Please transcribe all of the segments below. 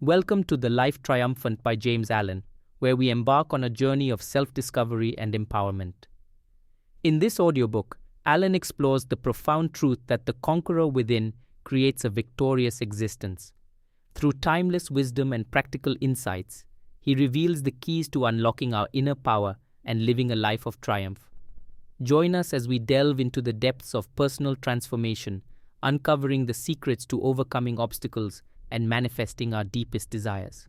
Welcome to the Life Triumphant by James Allen, where we embark on a journey of self-discovery and empowerment. In this audiobook, Allen explores the profound truth that the conqueror within creates a victorious existence. Through timeless wisdom and practical insights, he reveals the keys to unlocking our inner power and living a life of triumph. Join us as we delve into the depths of personal transformation, uncovering the secrets to overcoming obstacles and manifesting our deepest desires.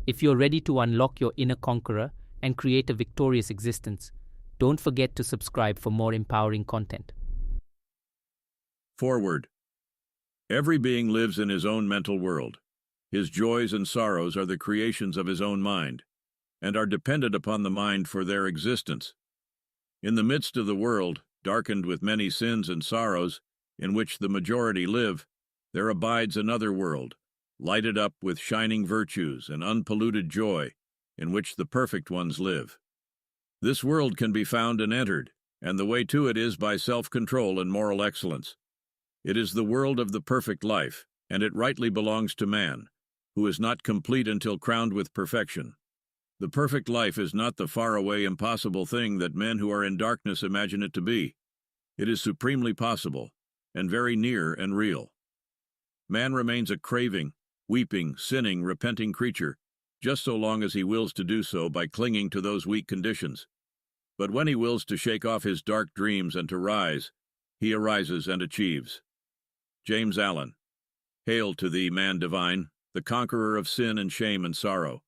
If you're ready to unlock your inner conqueror and create a victorious existence, don't forget to subscribe for more empowering content. Forward. Every being lives in his own mental world. His joys and sorrows are the creations of his own mind, and are dependent upon the mind for their existence. In the midst of the world, darkened with many sins and sorrows, in which the majority live, there abides another world, lighted up with shining virtues and unpolluted joy, in which the perfect ones live. This world can be found and entered, and the way to it is by self-control and moral excellence. It is the world of the perfect life, and it rightly belongs to man, who is not complete until crowned with perfection. The perfect life is not the faraway, impossible thing that men who are in darkness imagine it to be. It is supremely possible, and very near and real. Man remains a craving, weeping, sinning, repenting creature, just so long as he wills to do so by clinging to those weak conditions. But when he wills to shake off his dark dreams and to rise, he arises and achieves. James Allen. Hail to thee, man divine, the conqueror of sin and shame and sorrow.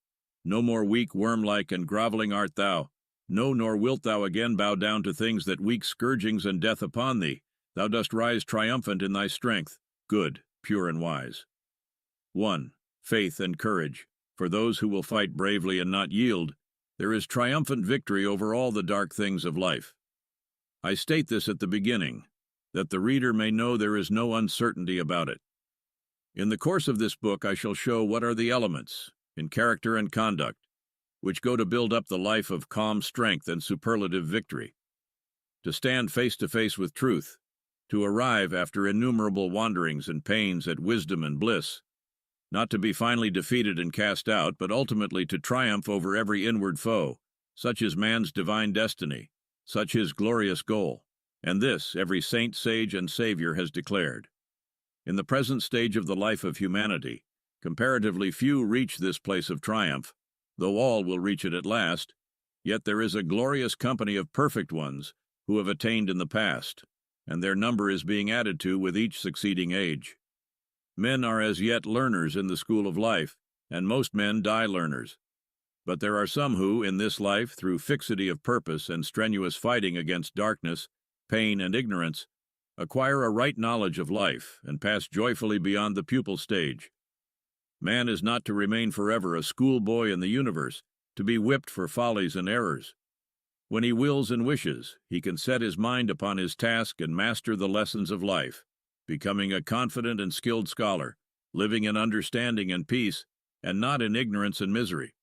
No more weak, worm-like, and groveling art thou. No, nor wilt thou again bow down to things that weak scourgings and death upon thee. Thou dost rise triumphant in thy strength, good, pure and wise. 1. Faith and courage. For those who will fight bravely and not yield, there is triumphant victory over all the dark things of life. I state this at the beginning, that the reader may know there is no uncertainty about it. In the course of this book I shall show what are the elements, in character and conduct, which go to build up the life of calm strength and superlative victory. To stand face to face with truth, to arrive after innumerable wanderings and pains at wisdom and bliss, not to be finally defeated and cast out, but ultimately to triumph over every inward foe. Such is man's divine destiny, such his glorious goal, and this every saint, sage, and savior has declared. In the present stage of the life of humanity, comparatively few reach this place of triumph, though all will reach it at last, yet there is a glorious company of perfect ones who have attained in the past, and their number is being added to with each succeeding age. Men are as yet learners in the school of life, and most men die learners. But there are some who, in this life, through fixity of purpose and strenuous fighting against darkness, pain, and ignorance, acquire a right knowledge of life and pass joyfully beyond the pupil stage. Man is not to remain forever a schoolboy in the universe, to be whipped for follies and errors. When he wills and wishes, he can set his mind upon his task and master the lessons of life, becoming a confident and skilled scholar, living in understanding and peace, and not in ignorance and misery.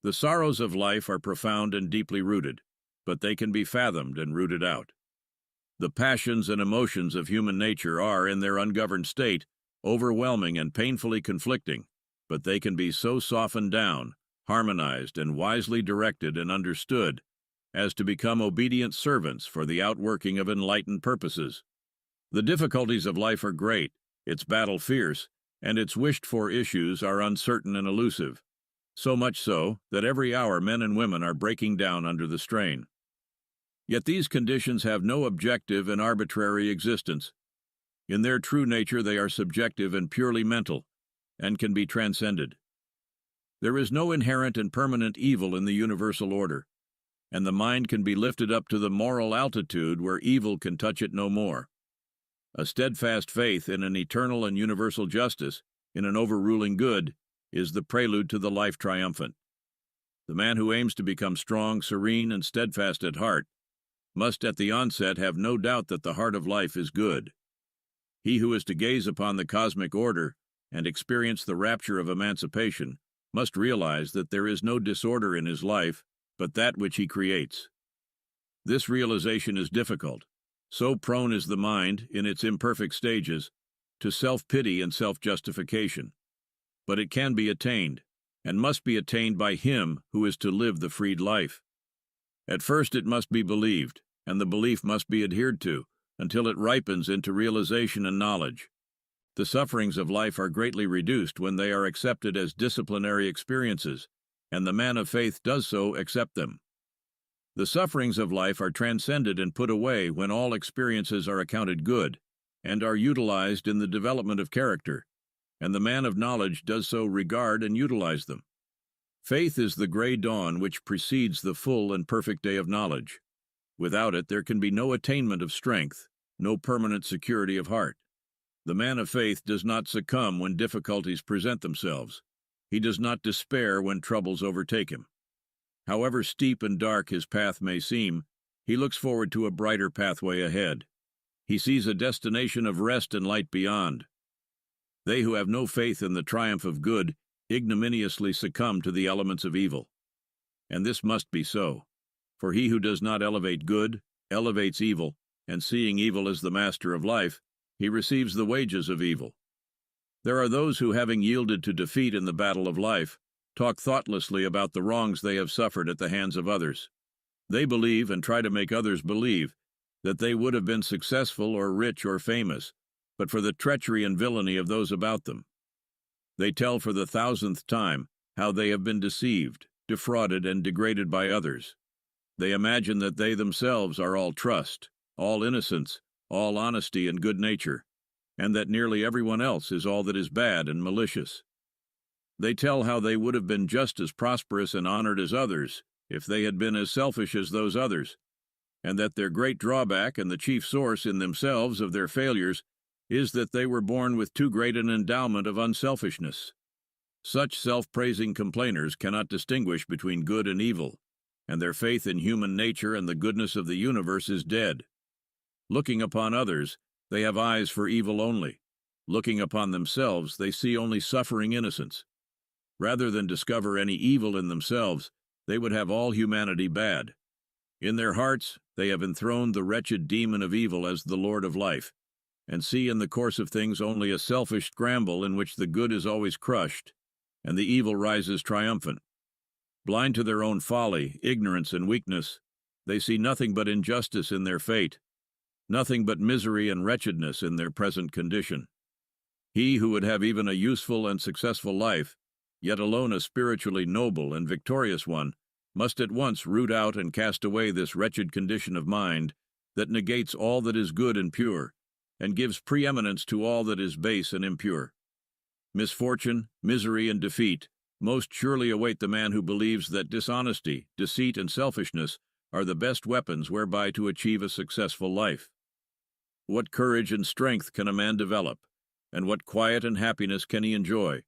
The sorrows of life are profound and deeply rooted, but they can be fathomed and rooted out. The passions and emotions of human nature are, in their ungoverned state, overwhelming and painfully conflicting, but they can be so softened down, harmonized, and wisely directed and understood as to become obedient servants for the outworking of enlightened purposes. The difficulties of life are great, its battle fierce, and its wished-for issues are uncertain and elusive, so much so that every hour men and women are breaking down under the strain. Yet these conditions have no objective and arbitrary existence. In their true nature they are subjective and purely mental, and can be transcended. There is no inherent and permanent evil in the universal order, and the mind can be lifted up to the moral altitude where evil can touch it no more. A steadfast faith in an eternal and universal justice, in an overruling good, is the prelude to the life triumphant. The man who aims to become strong, serene, and steadfast at heart must at the onset have no doubt that the heart of life is good. He who is to gaze upon the cosmic order and experience the rapture of emancipation must realize that there is no disorder in his life but that which he creates. This realization is difficult. So prone is the mind, in its imperfect stages, to self-pity and self-justification. but it can be attained, and must be attained by him who is to live the freed life. At first it must be believed, and the belief must be adhered to, until it ripens into realization and knowledge. The sufferings of life are greatly reduced when they are accepted as disciplinary experiences, and the man of faith does so accept them. The sufferings of life are transcended and put away when all experiences are accounted good, and are utilized in the development of character, and the man of knowledge does so regard and utilize them. Faith is the gray dawn which precedes the full and perfect day of knowledge. Without it, there can be no attainment of strength, no permanent security of heart. The man of faith does not succumb when difficulties present themselves. He does not despair when troubles overtake him. However steep and dark his path may seem, he looks forward to a brighter pathway ahead. He sees a destination of rest and light beyond. They who have no faith in the triumph of good ignominiously succumb to the elements of evil. And this must be so, for he who does not elevate good elevates evil, and seeing evil as the master of life, he receives the wages of evil. There are those who, having yielded to defeat in the battle of life, talk thoughtlessly about the wrongs they have suffered at the hands of others. They believe, and try to make others believe, that they would have been successful or rich or famous, but for the treachery and villainy of those about them. They tell for the 1000th time how they have been deceived, defrauded, and degraded by others. They imagine that they themselves are all trust, all innocence, all honesty and good nature, and that nearly everyone else is all that is bad and malicious. They tell how they would have been just as prosperous and honored as others if they had been as selfish as those others, and that their great drawback and the chief source in themselves of their failures is that they were born with too great an endowment of unselfishness. Such self-praising complainers cannot distinguish between good and evil, and their faith in human nature and the goodness of the universe is dead. Looking upon others, they have eyes for evil only. Looking upon themselves, they see only suffering innocence. Rather than discover any evil in themselves, they would have all humanity bad. In their hearts, they have enthroned the wretched demon of evil as the Lord of life, and see in the course of things only a selfish scramble in which the good is always crushed, and the evil rises triumphant. Blind to their own folly, ignorance, and weakness, they see nothing but injustice in their fate, nothing but misery and wretchedness in their present condition. He who would have even a useful and successful life, yet alone a spiritually noble and victorious one, must at once root out and cast away this wretched condition of mind that negates all that is good and pure, and gives preeminence to all that is base and impure. Misfortune, misery, and defeat most surely await the man who believes that dishonesty, deceit, and selfishness are the best weapons whereby to achieve a successful life. What courage and strength can a man develop, and what quiet and happiness can he enjoy,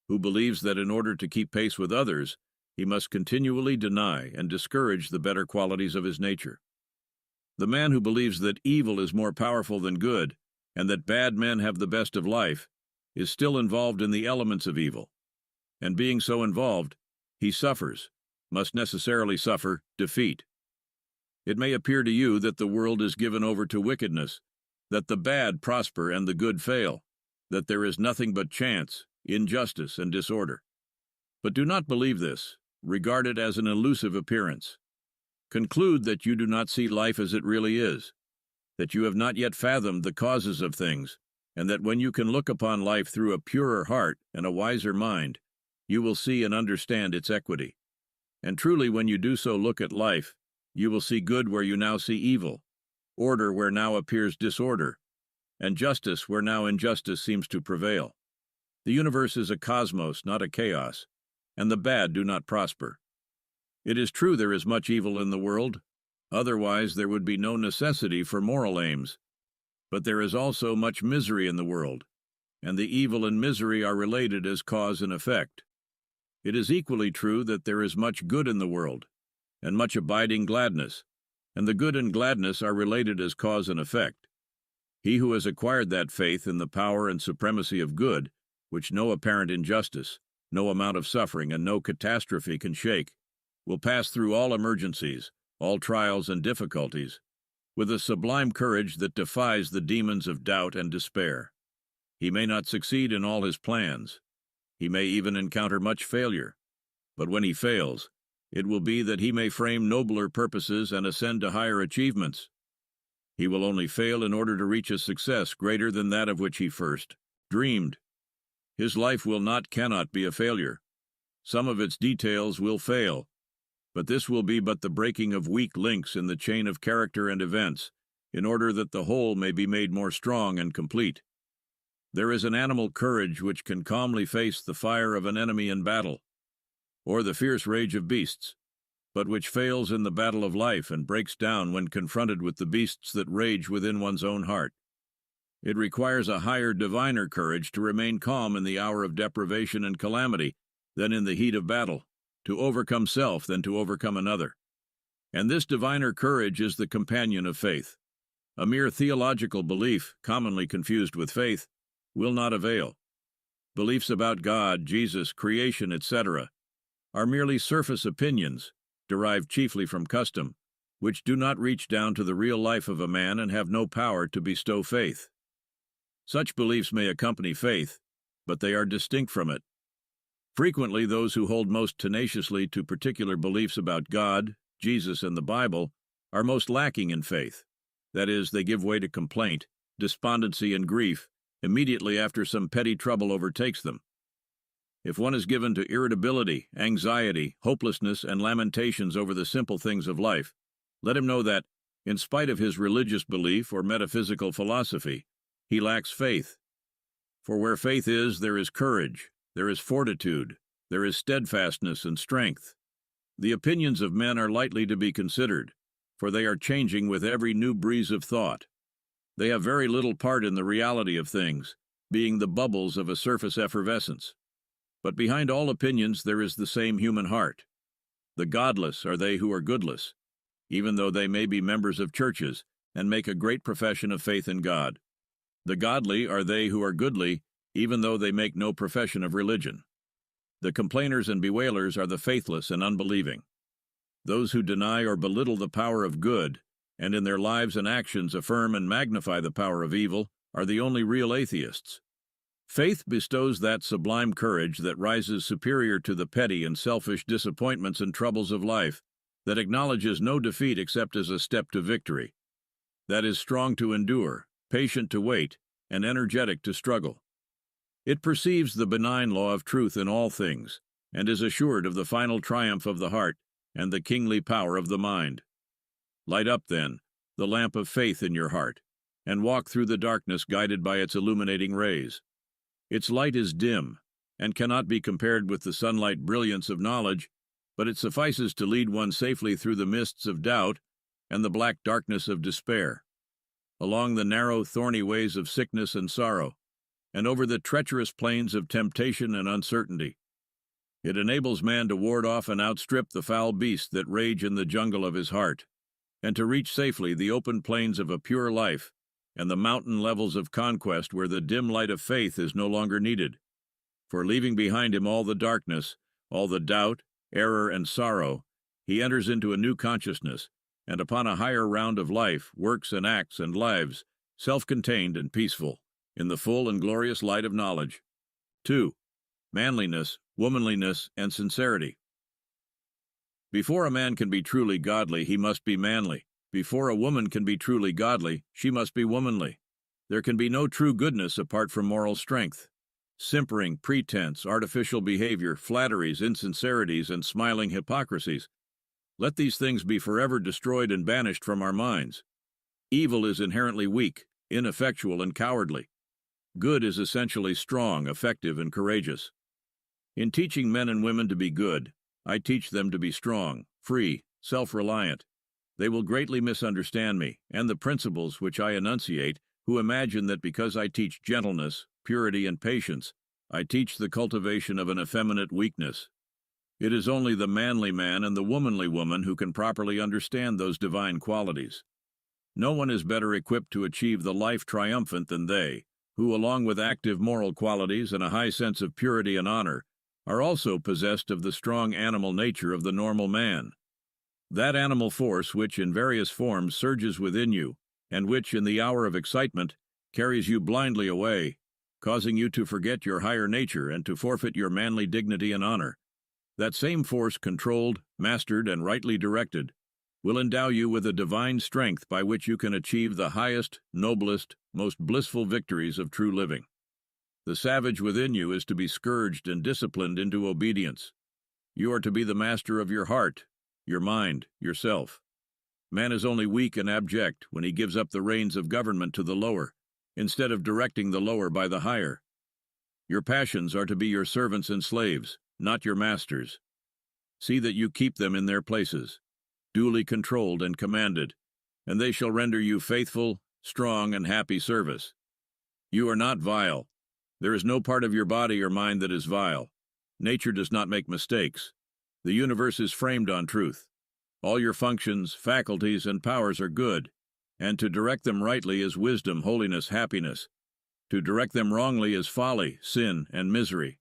who believes that in order to keep pace with others, he must continually deny and discourage the better qualities of his nature. The man who believes that evil is more powerful than good, and that bad men have the best of life, is still involved in the elements of evil. And being so involved, he suffers, must necessarily suffer, defeat. It may appear to you that the world is given over to wickedness, that the bad prosper and the good fail, that there is nothing but chance, injustice, and disorder. But do not believe this. Regard it as an elusive appearance. Conclude that you do not see life as it really is, that you have not yet fathomed the causes of things, and that when you can look upon life through a purer heart and a wiser mind, you will see and understand its equity. And truly, when you do so look at life, you will see good where you now see evil, order where now appears disorder, and justice where now injustice seems to prevail. The universe is a cosmos, not a chaos, and the bad do not prosper. It is true there is much evil in the world, otherwise there would be no necessity for moral aims. But there is also much misery in the world, and the evil and misery are related as cause and effect. It is equally true that there is much good in the world, and much abiding gladness, and the good and gladness are related as cause and effect. He who has acquired that faith in the power and supremacy of good, which no apparent injustice, no amount of suffering, and no catastrophe can shake, will pass through all emergencies, all trials and difficulties, with a sublime courage that defies the demons of doubt and despair. He may not succeed in all his plans, He may even encounter much failure. But when he fails, it will be that he may frame nobler purposes and ascend to higher achievements. He will only fail in order to reach a success greater than that of which he first dreamed. His life cannot be a failure. Some of its details will fail, but this will be but the breaking of weak links in the chain of character and events, in order that the whole may be made more strong and complete. There is an animal courage which can calmly face the fire of an enemy in battle, or the fierce rage of beasts, but which fails in the battle of life and breaks down when confronted with the beasts that rage within one's own heart. It requires a higher, diviner courage to remain calm in the hour of deprivation and calamity than in the heat of battle, to overcome self than to overcome another. And this diviner courage is the companion of faith. A mere theological belief, commonly confused with faith, will not avail. Beliefs about God, Jesus, creation, etc., are merely surface opinions, derived chiefly from custom, which do not reach down to the real life of a man and have no power to bestow faith. Such beliefs may accompany faith, but they are distinct from it. Frequently, those who hold most tenaciously to particular beliefs about God, Jesus, and the Bible are most lacking in faith. That is, they give way to complaint, despondency, and grief immediately after some petty trouble overtakes them. If one is given to irritability, anxiety, hopelessness, and lamentations over the simple things of life, let him know that, in spite of his religious belief or metaphysical philosophy, he lacks faith. For where faith is, there is courage, there is fortitude, there is steadfastness and strength. The opinions of men are lightly to be considered, for they are changing with every new breeze of thought. They have very little part in the reality of things, being the bubbles of a surface effervescence. But behind all opinions there is the same human heart. The godless are they who are goodless, even though they may be members of churches and make a great profession of faith in God. The godly are they who are goodly, even though they make no profession of religion. The complainers and bewailers are the faithless and unbelieving. Those who deny or belittle the power of good, and in their lives and actions affirm and magnify the power of evil, are the only real atheists. Faith bestows that sublime courage that rises superior to the petty and selfish disappointments and troubles of life, that acknowledges no defeat except as a step to victory, that is strong to endure, patient to wait, and energetic to struggle. It perceives the benign law of truth in all things, and is assured of the final triumph of the heart and the kingly power of the mind. Light up, then, the lamp of faith in your heart, and walk through the darkness guided by its illuminating rays. Its light is dim, and cannot be compared with the sunlight brilliance of knowledge, but it suffices to lead one safely through the mists of doubt and the black darkness of despair, along the narrow, thorny ways of sickness and sorrow, and over the treacherous plains of temptation and uncertainty. It enables man to ward off and outstrip the foul beasts that rage in the jungle of his heart, and to reach safely the open plains of a pure life, and the mountain levels of conquest where the dim light of faith is no longer needed. For leaving behind him all the darkness, all the doubt, error, and sorrow, he enters into a new consciousness, and upon a higher round of life, works and acts and lives, self-contained and peaceful, in the full and glorious light of knowledge. 2. Manliness, womanliness, and sincerity. Before a man can be truly godly, he must be manly. Before a woman can be truly godly, she must be womanly. There can be no true goodness apart from moral strength. Simpering, pretense, artificial behavior, flatteries, insincerities, and smiling hypocrisies, let these things be forever destroyed and banished from our minds. Evil is inherently weak, ineffectual, and cowardly. Good is essentially strong, effective, and courageous. In teaching men and women to be good, I teach them to be strong, free, self-reliant. They will greatly misunderstand me and the principles which I enunciate, who imagine that because I teach gentleness, purity, and patience, I teach the cultivation of an effeminate weakness. It is only the manly man and the womanly woman who can properly understand those divine qualities. No one is better equipped to achieve the life triumphant than they, who, along with active moral qualities and a high sense of purity and honor, are also possessed of the strong animal nature of the normal man. That animal force which in various forms surges within you, and which in the hour of excitement carries you blindly away, causing you to forget your higher nature and to forfeit your manly dignity and honor. That same force, controlled, mastered, and rightly directed, will endow you with a divine strength by which you can achieve the highest, noblest, most blissful victories of true living. The savage within you is to be scourged and disciplined into obedience. You are to be the master of your heart, your mind, yourself. Man is only weak and abject when he gives up the reins of government to the lower, instead of directing the lower by the higher. Your passions are to be your servants and slaves, not your masters. See that you keep them in their places, duly controlled and commanded, and they shall render you faithful, strong, and happy service. You are not vile. There is no part of your body or mind that is vile. Nature does not make mistakes. The universe is framed on truth. All your functions, faculties, and powers are good, and to direct them rightly is wisdom, holiness, happiness. To direct them wrongly is folly, sin, and misery.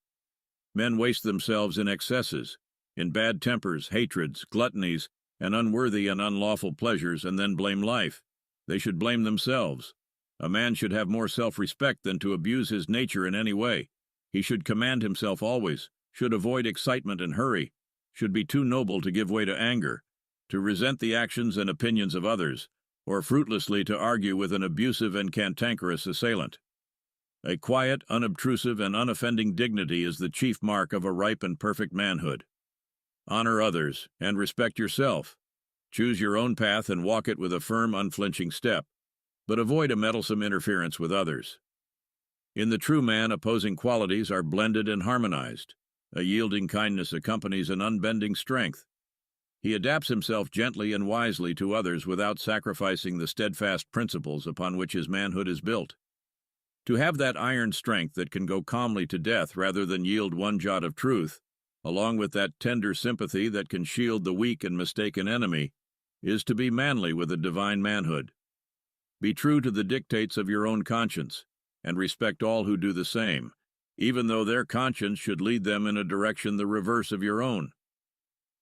Men waste themselves in excesses, in bad tempers, hatreds, gluttonies, and unworthy and unlawful pleasures, and then blame life. They should blame themselves. A man should have more self-respect than to abuse his nature in any way. He should command himself always, should avoid excitement and hurry, should be too noble to give way to anger, to resent the actions and opinions of others, or fruitlessly to argue with an abusive and cantankerous assailant. A quiet, unobtrusive, and unoffending dignity is the chief mark of a ripe and perfect manhood. Honor others, and respect yourself. Choose your own path and walk it with a firm, unflinching step, but avoid a meddlesome interference with others. In the true man, opposing qualities are blended and harmonized. A yielding kindness accompanies an unbending strength. He adapts himself gently and wisely to others without sacrificing the steadfast principles upon which his manhood is built. To have that iron strength that can go calmly to death rather than yield one jot of truth, along with that tender sympathy that can shield the weak and mistaken enemy, is to be manly with a divine manhood. Be true to the dictates of your own conscience, and respect all who do the same, even though their conscience should lead them in a direction the reverse of your own.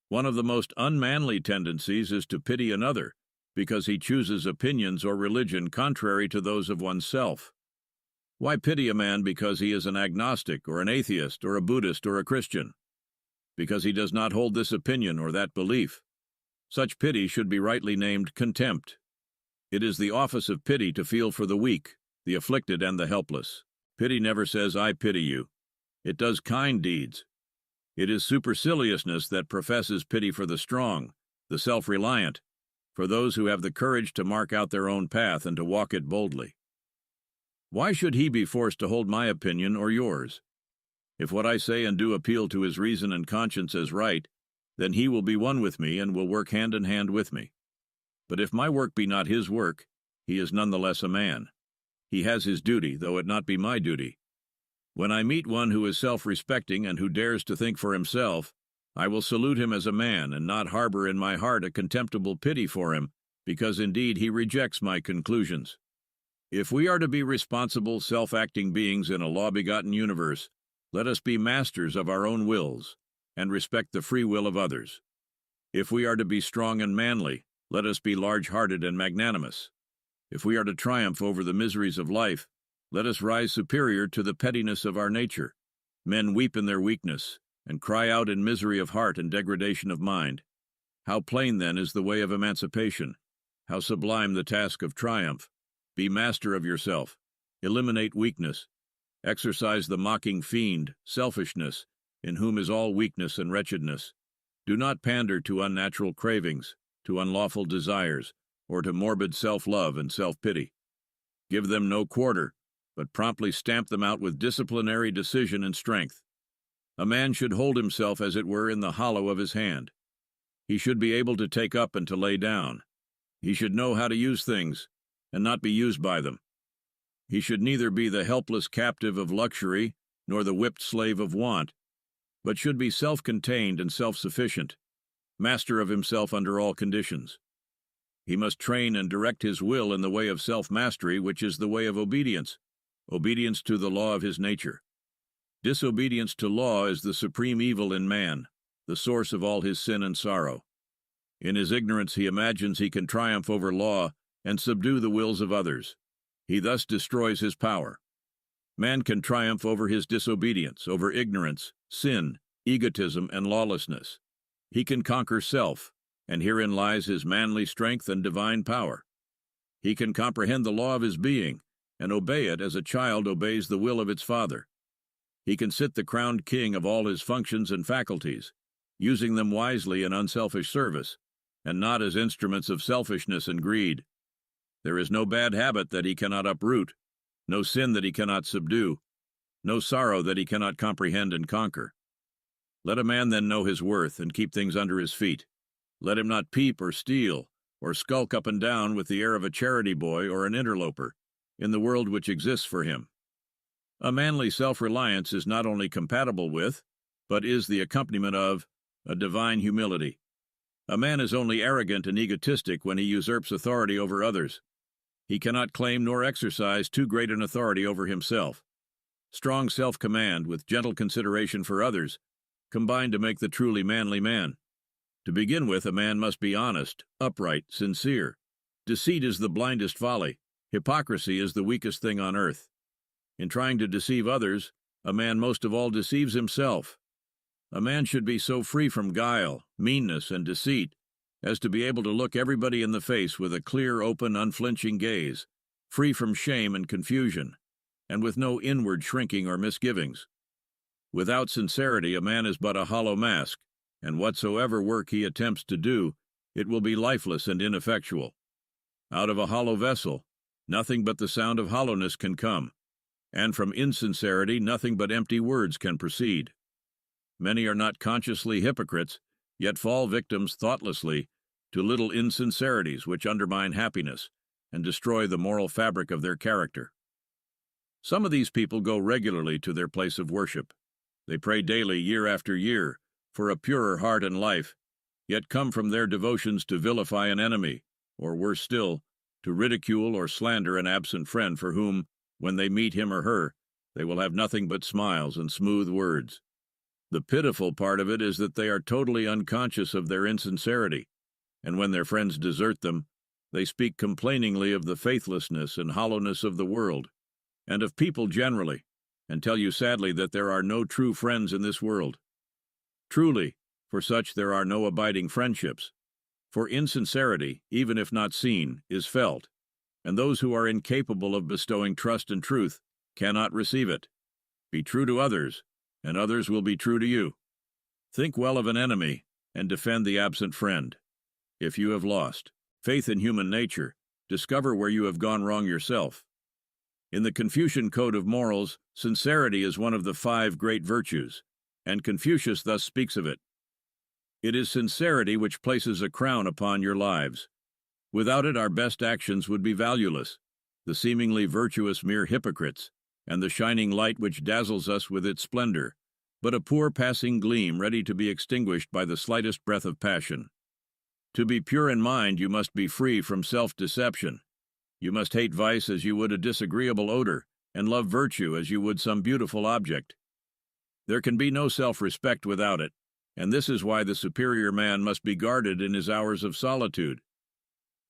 One of the most unmanly tendencies is to pity another, because he chooses opinions or religion contrary to those of oneself. Why pity a man because he is an agnostic or an atheist or a Buddhist or a Christian? Because he does not hold this opinion or that belief. Such pity should be rightly named contempt. It is the office of pity to feel for the weak, the afflicted, and the helpless. Pity never says, "I pity you." It does kind deeds. It is superciliousness that professes pity for the strong, the self-reliant, for those who have the courage to mark out their own path and to walk it boldly. Why should he be forced to hold my opinion or yours? If what I say and do appeal to his reason and conscience as right, then he will be one with me and will work hand in hand with me. But if my work be not his work, he is none the less a man. He has his duty, though it not be my duty. When I meet one who is self-respecting and who dares to think for himself, I will salute him as a man and not harbor in my heart a contemptible pity for him, because indeed he rejects my conclusions. If we are to be responsible, self-acting beings in a law-begotten universe, let us be masters of our own wills, and respect the free will of others. If we are to be strong and manly, let us be large-hearted and magnanimous. If we are to triumph over the miseries of life, let us rise superior to the pettiness of our nature. Men weep in their weakness, and cry out in misery of heart and degradation of mind. How plain, then, is the way of emancipation! How sublime the task of triumph! Be master of yourself. Eliminate weakness. Exorcise the mocking fiend, selfishness, in whom is all weakness and wretchedness. Do not pander to unnatural cravings, to unlawful desires, or to morbid self-love and self-pity. Give them no quarter, but promptly stamp them out with disciplinary decision and strength. A man should hold himself, as it were, in the hollow of his hand. He should be able to take up and to lay down. He should know how to use things, and not be used by them. He should neither be the helpless captive of luxury, nor the whipped slave of want, but should be self-contained and self-sufficient, master of himself under all conditions. He must train and direct his will in the way of self-mastery, which is the way of obedience, obedience to the law of his nature. Disobedience to law is the supreme evil in man, the source of all his sin and sorrow. In his ignorance he imagines he can triumph over law and subdue the wills of others. He thus destroys his power. Man can triumph over his disobedience, over ignorance, sin, egotism, and lawlessness. He can conquer self, and herein lies his manly strength and divine power. He can comprehend the law of his being, and obey it as a child obeys the will of its father. He can sit the crowned king of all his functions and faculties, using them wisely in unselfish service, and not as instruments of selfishness and greed. There is no bad habit that he cannot uproot, no sin that he cannot subdue, no sorrow that he cannot comprehend and conquer. Let a man then know his worth and keep things under his feet. Let him not peep or steal, or skulk up and down with the air of a charity boy or an interloper, in the world which exists for him. A manly self-reliance is not only compatible with, but is the accompaniment of, a divine humility. A man is only arrogant and egotistic when he usurps authority over others. He cannot claim nor exercise too great an authority over himself. Strong self-command with gentle consideration for others combine to make the truly manly man. To begin with, a man must be honest, upright, sincere. Deceit is the blindest folly. Hypocrisy is the weakest thing on earth. In trying to deceive others, a man most of all deceives himself. A man should be so free from guile, meanness, and deceit as to be able to look everybody in the face with a clear, open, unflinching gaze, free from shame and confusion, and with no inward shrinking or misgivings. Without sincerity, a man is but a hollow mask, and whatsoever work he attempts to do, it will be lifeless and ineffectual. Out of a hollow vessel, nothing but the sound of hollowness can come, and from insincerity nothing but empty words can proceed. Many are not consciously hypocrites, yet fall victims thoughtlessly to little insincerities which undermine happiness and destroy the moral fabric of their character. Some of these people go regularly to their place of worship. They pray daily, year after year, for a purer heart and life, yet come from their devotions to vilify an enemy, or worse still, to ridicule or slander an absent friend for whom, when they meet him or her, they will have nothing but smiles and smooth words. The pitiful part of it is that they are totally unconscious of their insincerity, and when their friends desert them, they speak complainingly of the faithlessness and hollowness of the world, and of people generally, and tell you sadly that there are no true friends in this world. Truly, for such there are no abiding friendships, for insincerity, even if not seen, is felt, and those who are incapable of bestowing trust and truth cannot receive it. Be true to others, and others will be true to you. Think well of an enemy, and defend the absent friend. If you have lost faith in human nature, discover where you have gone wrong yourself. In the Confucian Code of Morals, sincerity is one of the 5 great virtues, and Confucius thus speaks of it. It is sincerity which places a crown upon your lives. Without it, our best actions would be valueless, the seemingly virtuous mere hypocrites, and the shining light which dazzles us with its splendor, but a poor passing gleam ready to be extinguished by the slightest breath of passion. To be pure in mind, you must be free from self-deception. You must hate vice as you would a disagreeable odor, and love virtue as you would some beautiful object. There can be no self-respect without it, and this is why the superior man must be guarded in his hours of solitude.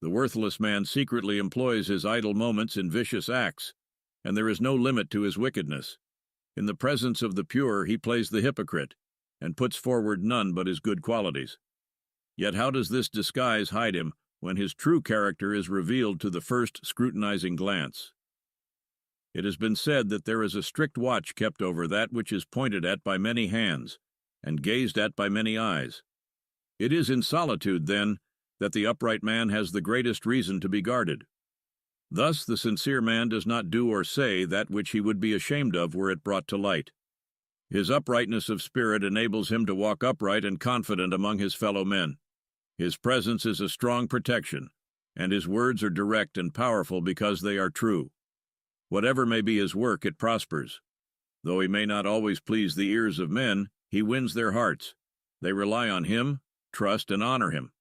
The worthless man secretly employs his idle moments in vicious acts, and there is no limit to his wickedness. In the presence of the pure he plays the hypocrite, and puts forward none but his good qualities. Yet how does this disguise hide him when his true character is revealed to the first scrutinizing glance? It has been said that there is a strict watch kept over that which is pointed at by many hands, and gazed at by many eyes. It is in solitude, then, that the upright man has the greatest reason to be guarded. Thus the sincere man does not do or say that which he would be ashamed of were it brought to light. His uprightness of spirit enables him to walk upright and confident among his fellow men. His presence is a strong protection, and his words are direct and powerful because they are true. Whatever may be his work, it prospers. Though he may not always please the ears of men, he wins their hearts. They rely on him, trust, and honor him.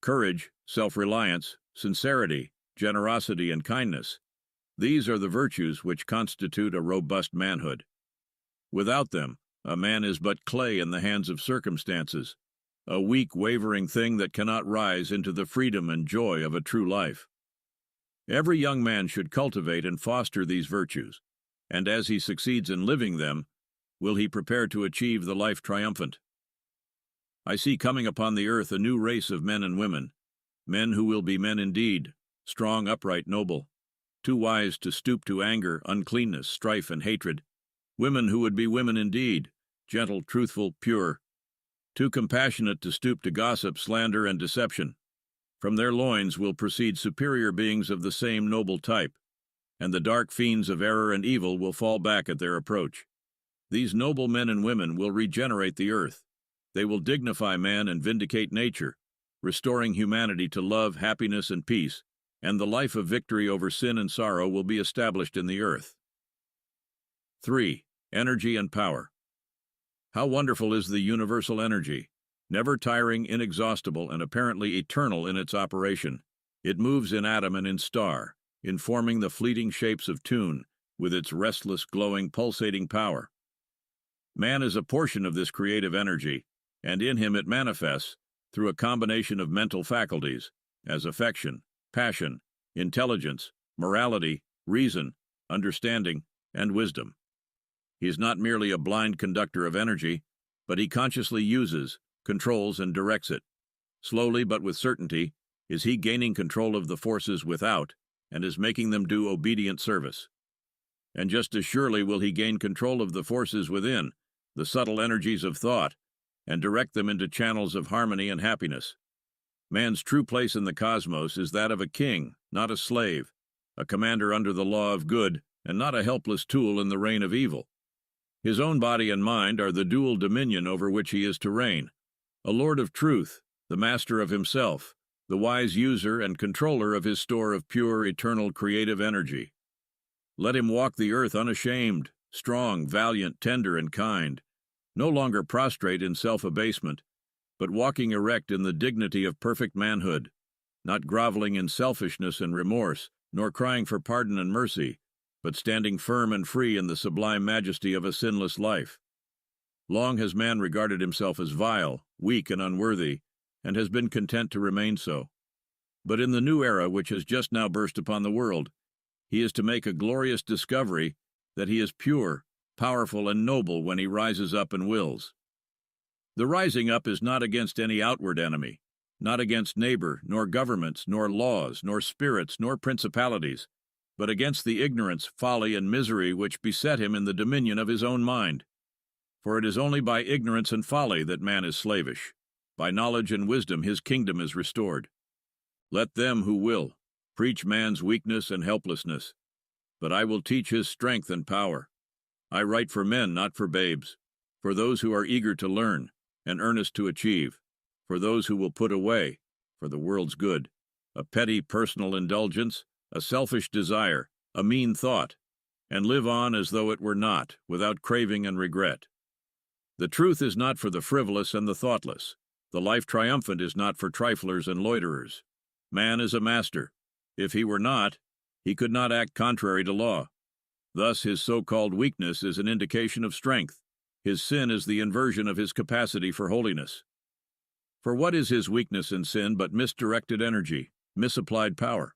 Courage, self-reliance, sincerity, generosity, and kindness, these are the virtues which constitute a robust manhood. Without them, a man is but clay in the hands of circumstances, a weak, wavering thing that cannot rise into the freedom and joy of a true life. Every young man should cultivate and foster these virtues, And as he succeeds in living them, will he prepare to achieve the life triumphant? I see coming upon the earth a new race of men and women, men who will be men indeed, strong, upright, noble, too wise to stoop to anger, uncleanness, strife, and hatred, women who would be women indeed, gentle, truthful, pure, too compassionate to stoop to gossip, slander, and deception. From their loins will proceed superior beings of the same noble type, and the dark fiends of error and evil will fall back at their approach. These noble men and women will regenerate the earth. They will dignify man and vindicate nature, restoring humanity to love, happiness, and peace, and the life of victory over sin and sorrow will be established in the earth. 3. Energy and power. How wonderful is the universal energy, never tiring, inexhaustible, and apparently eternal in its operation. It moves in atom and in star, informing the fleeting shapes of tune with its restless, glowing, pulsating power. Man is a portion of this creative energy, and in him it manifests through a combination of mental faculties, as affection, passion, intelligence, morality, reason, understanding, and wisdom. He is not merely a blind conductor of energy, but he consciously uses, controls, and directs it. Slowly but with certainty is he gaining control of the forces without and is making them do obedient service. And just as surely will he gain control of the forces within, the subtle energies of thought, and direct them into channels of harmony and happiness. Man's true place in the cosmos is that of a king, not a slave, a commander under the law of good, and not a helpless tool in the reign of evil. His own body and mind are the dual dominion over which he is to reign, a lord of truth, the master of himself, the wise user and controller of his store of pure, eternal, creative energy. Let him walk the earth unashamed, strong, valiant, tender, and kind, no longer prostrate in self-abasement, but walking erect in the dignity of perfect manhood, not groveling in selfishness and remorse, nor crying for pardon and mercy, but standing firm and free in the sublime majesty of a sinless life. Long has man regarded himself as vile, weak, and unworthy, and has been content to remain so. But in the new era which has just now burst upon the world, he is to make a glorious discovery that he is pure, powerful, and noble when he rises up and wills. The rising up is not against any outward enemy, not against neighbor, nor governments, nor laws, nor spirits, nor principalities, but against the ignorance, folly, and misery which beset him in the dominion of his own mind. For it is only by ignorance and folly that man is slavish. By knowledge and wisdom his kingdom is restored. Let them who will preach man's weakness and helplessness, but I will teach his strength and power. I write for men, not for babes, for those who are eager to learn and earnest to achieve, for those who will put away, for the world's good, a petty personal indulgence, a selfish desire, a mean thought, and live on as though it were not, without craving and regret. The truth is not for the frivolous and the thoughtless. The life triumphant is not for triflers and loiterers. Man is a master. If he were not, he could not act contrary to law. Thus his so-called weakness is an indication of strength. His sin is the inversion of his capacity for holiness. For what is his weakness and sin but misdirected energy, misapplied power?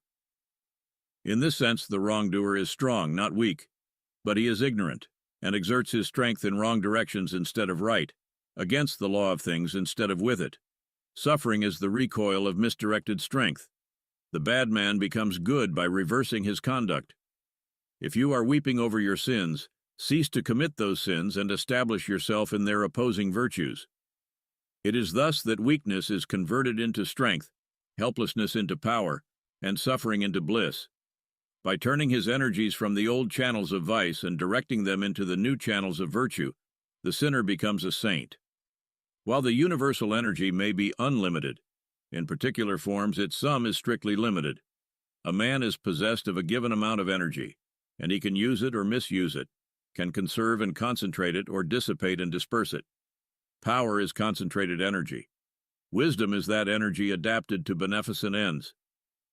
In this sense, the wrongdoer is strong, not weak, but he is ignorant, and exerts his strength in wrong directions instead of right, against the law of things instead of with it. Suffering is the recoil of misdirected strength. The bad man becomes good by reversing his conduct. If you are weeping over your sins, cease to commit those sins and establish yourself in their opposing virtues. It is thus that weakness is converted into strength, helplessness into power, and suffering into bliss. By turning his energies from the old channels of vice and directing them into the new channels of virtue, the sinner becomes a saint. While the universal energy may be unlimited, in particular forms its sum is strictly limited. A man is possessed of a given amount of energy, and he can use it or misuse it, can conserve and concentrate it or dissipate and disperse it. Power is concentrated energy. Wisdom is that energy adapted to beneficent ends.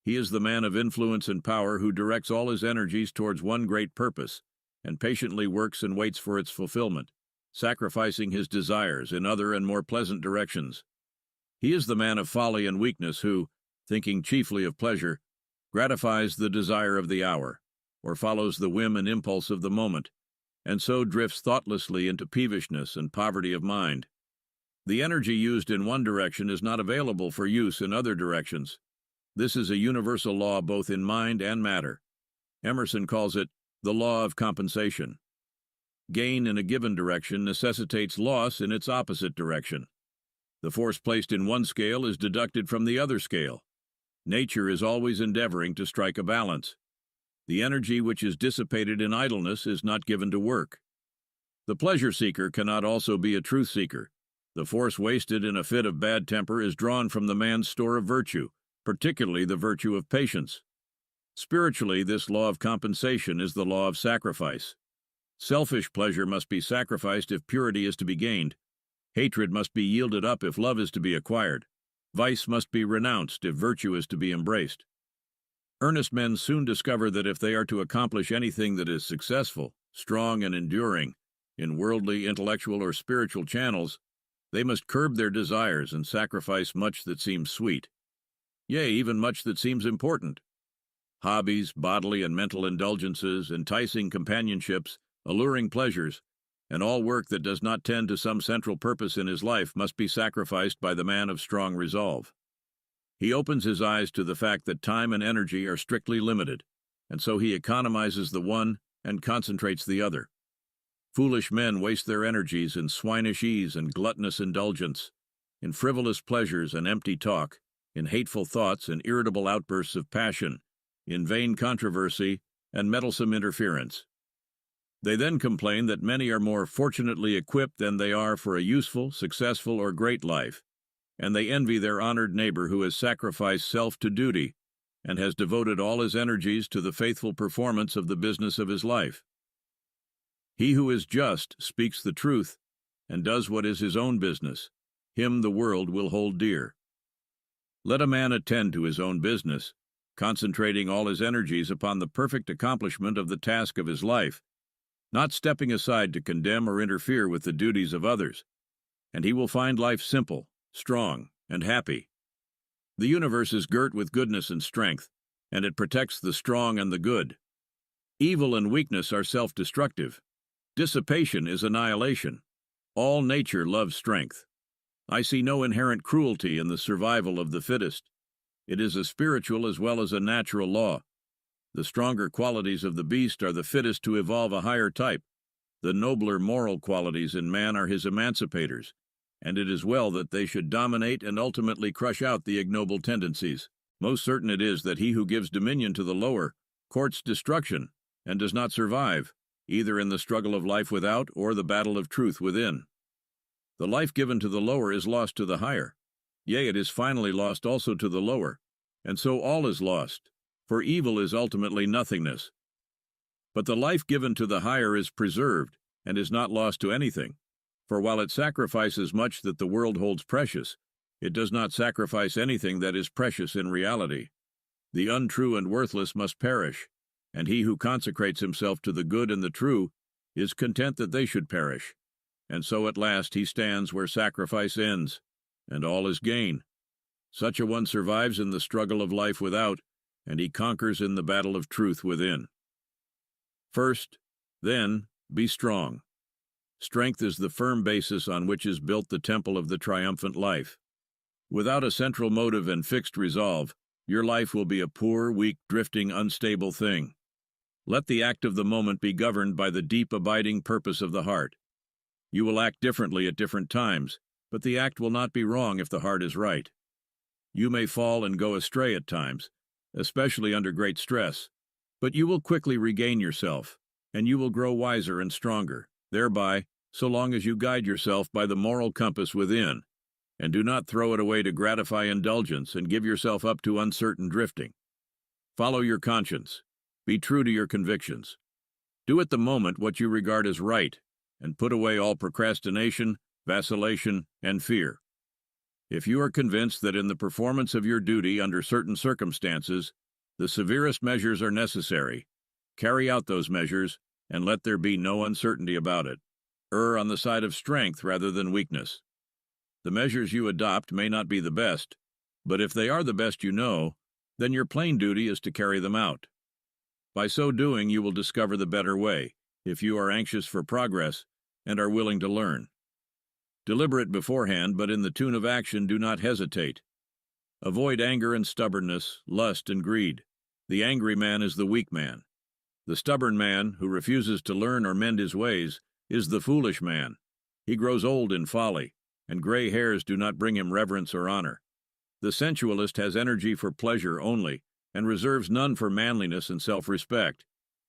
He is the man of influence and power who directs all his energies towards one great purpose, and patiently works and waits for its fulfillment, sacrificing his desires in other and more pleasant directions. He is the man of folly and weakness who, thinking chiefly of pleasure, gratifies the desire of the hour, or follows the whim and impulse of the moment, and so drifts thoughtlessly into peevishness and poverty of mind. The energy used in one direction is not available for use in other directions. This is a universal law both in mind and matter. Emerson calls it the law of compensation. Gain in a given direction necessitates loss in its opposite direction. The force placed in one scale is deducted from the other scale. Nature is always endeavoring to strike a balance. The energy which is dissipated in idleness is not given to work. The pleasure seeker cannot also be a truth seeker. The force wasted in a fit of bad temper is drawn from the man's store of virtue, particularly the virtue of patience. Spiritually, this law of compensation is the law of sacrifice. Selfish pleasure must be sacrificed if purity is to be gained. Hatred must be yielded up if love is to be acquired. Vice must be renounced if virtue is to be embraced. Earnest men soon discover that if they are to accomplish anything that is successful, strong, and enduring, in worldly, intellectual, or spiritual channels, they must curb their desires and sacrifice much that seems sweet. Yea, even much that seems important. Hobbies, bodily and mental indulgences, enticing companionships, alluring pleasures, and all work that does not tend to some central purpose in his life must be sacrificed by the man of strong resolve. He opens his eyes to the fact that time and energy are strictly limited, and so he economizes the one and concentrates the other. Foolish men waste their energies in swinish ease and gluttonous indulgence, in frivolous pleasures and empty talk, in hateful thoughts and irritable outbursts of passion, in vain controversy and meddlesome interference. They then complain that many are more fortunately equipped than they are for a useful, successful, or great life, and they envy their honored neighbor who has sacrificed self to duty and has devoted all his energies to the faithful performance of the business of his life. He who is just speaks the truth and does what is his own business. Him the world will hold dear. Let a man attend to his own business, concentrating all his energies upon the perfect accomplishment of the task of his life, not stepping aside to condemn or interfere with the duties of others, and he will find life simple, strong, and happy. The universe is girt with goodness and strength, and it protects the strong and the good. Evil and weakness are self-destructive. Dissipation is annihilation. All nature loves strength. I see no inherent cruelty in the survival of the fittest. It is a spiritual as well as a natural law. The stronger qualities of the beast are the fittest to evolve a higher type. The nobler moral qualities in man are his emancipators, and it is well that they should dominate and ultimately crush out the ignoble tendencies. Most certain it is that he who gives dominion to the lower courts destruction and does not survive, either in the struggle of life without or the battle of truth within. The life given to the lower is lost to the higher. Yea, it is finally lost also to the lower, and so all is lost, for evil is ultimately nothingness. But the life given to the higher is preserved and is not lost to anything, for while it sacrifices much that the world holds precious, it does not sacrifice anything that is precious in reality. The untrue and worthless must perish, and he who consecrates himself to the good and the true is content that they should perish, and so at last he stands where sacrifice ends, and all is gain. Such a one survives in the struggle of life without, and he conquers in the battle of truth within. First, then, be strong. Strength is the firm basis on which is built the temple of the triumphant life. Without a central motive and fixed resolve, your life will be a poor, weak, drifting, unstable thing. Let the act of the moment be governed by the deep abiding purpose of the heart. You will act differently at different times, but the act will not be wrong if the heart is right. You may fall and go astray at times, especially under great stress, but you will quickly regain yourself, and you will grow wiser and stronger, thereby, so long as you guide yourself by the moral compass within, and do not throw it away to gratify indulgence and give yourself up to uncertain drifting. Follow your conscience. Be true to your convictions. Do at the moment what you regard as right, and put away all procrastination, vacillation, and fear. If you are convinced that in the performance of your duty under certain circumstances, the severest measures are necessary, carry out those measures, and let there be no uncertainty about it. Err on the side of strength rather than weakness. The measures you adopt may not be the best, but if they are the best you know, then your plain duty is to carry them out. By so doing, you will discover the better way, if you are anxious for progress and are willing to learn. Deliberate beforehand, but in the tune of action, do not hesitate. Avoid anger and stubbornness, lust and greed. The angry man is the weak man. The stubborn man, who refuses to learn or mend his ways, is the foolish man. He grows old in folly, and gray hairs do not bring him reverence or honor. The sensualist has energy for pleasure only, and reserves none for manliness and self-respect.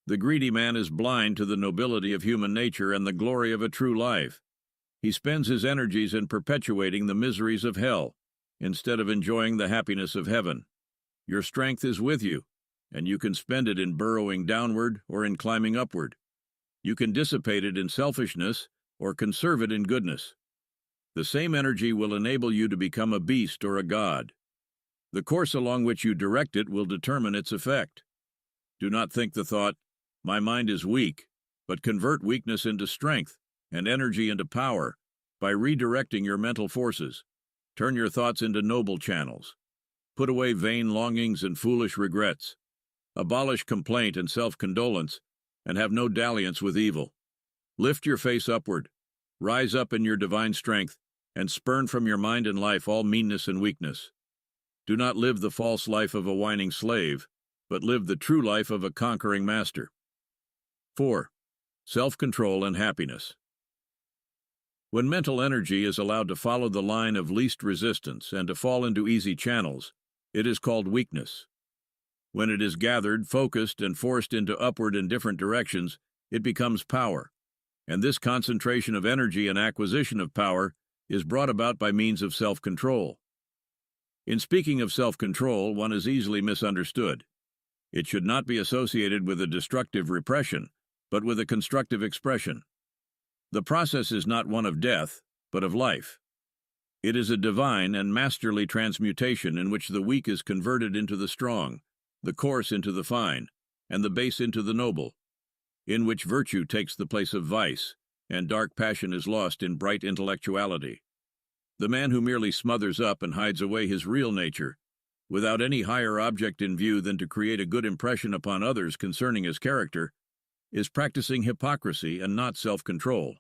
The greedy man is blind to the nobility of human nature and the glory of a true life. He spends his energies in perpetuating the miseries of hell, instead of enjoying the happiness of heaven. Your strength is with you, and you can spend it in burrowing downward or in climbing upward. You can dissipate it in selfishness or conserve it in goodness. The same energy will enable you to become a beast or a god. The course along which you direct it will determine its effect. Do not think the thought, "My mind is weak," but convert weakness into strength and energy into power by redirecting your mental forces. Turn your thoughts into noble channels. Put away vain longings and foolish regrets. Abolish complaint and self-condolence, and have no dalliance with evil. Lift your face upward. Rise up in your divine strength, and spurn from your mind and life all meanness and weakness. Do not live the false life of a whining slave, but live the true life of a conquering master. 4. Self-control and happiness. When mental energy is allowed to follow the line of least resistance and to fall into easy channels, it is called weakness. When it is gathered, focused, and forced into upward and different directions, it becomes power. And this concentration of energy and acquisition of power is brought about by means of self-control. In speaking of self-control, one is easily misunderstood. It should not be associated with a destructive repression, but with a constructive expression. The process is not one of death, but of life. It is a divine and masterly transmutation in which the weak is converted into the strong, the coarse into the fine, and the base into the noble, in which virtue takes the place of vice, and dark passion is lost in bright intellectuality. The man who merely smothers up and hides away his real nature, without any higher object in view than to create a good impression upon others concerning his character, is practicing hypocrisy and not self-control.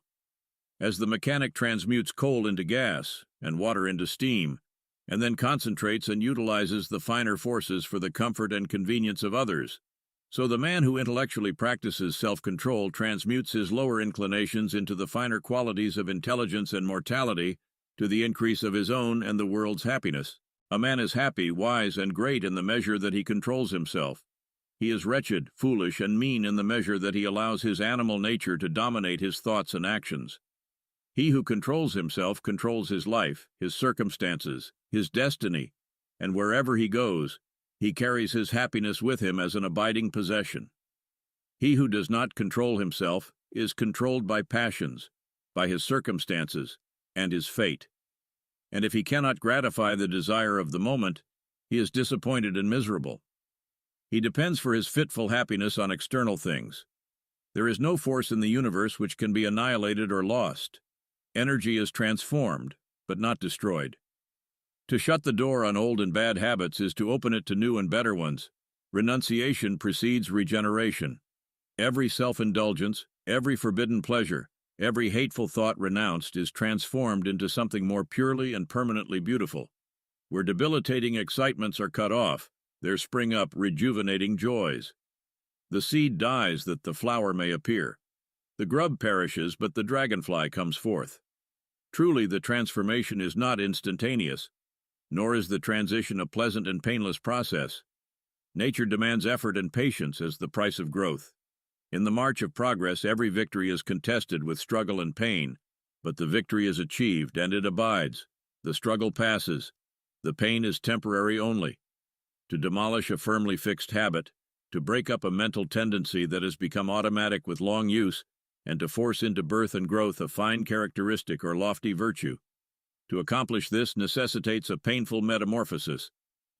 As the mechanic transmutes coal into gas and water into steam, and then concentrates and utilizes the finer forces for the comfort and convenience of others, so the man who intellectually practices self-control transmutes his lower inclinations into the finer qualities of intelligence and mortality to the increase of his own and the world's happiness. A man is happy, wise, and great in the measure that he controls himself. He is wretched, foolish, and mean in the measure that he allows his animal nature to dominate his thoughts and actions. He who controls himself controls his life, his circumstances, his destiny, and wherever he goes, he carries his happiness with him as an abiding possession. He who does not control himself is controlled by passions, by his circumstances, and his fate. And if he cannot gratify the desire of the moment, he is disappointed and miserable. He depends for his fitful happiness on external things. There is no force in the universe which can be annihilated or lost. Energy is transformed, but not destroyed. To shut the door on old and bad habits is to open it to new and better ones. Renunciation precedes regeneration. Every self-indulgence, every forbidden pleasure, every hateful thought renounced is transformed into something more purely and permanently beautiful. Where debilitating excitements are cut off, there spring up rejuvenating joys. The seed dies that the flower may appear. The grub perishes, but the dragonfly comes forth. Truly, the transformation is not instantaneous, nor is the transition a pleasant and painless process. Nature demands effort and patience as the price of growth. In the march of progress, every victory is contested with struggle and pain, but the victory is achieved and it abides. The struggle passes. The pain is temporary only. To demolish a firmly fixed habit, to break up a mental tendency that has become automatic with long use, and to force into birth and growth a fine characteristic or lofty virtue. To accomplish this necessitates a painful metamorphosis,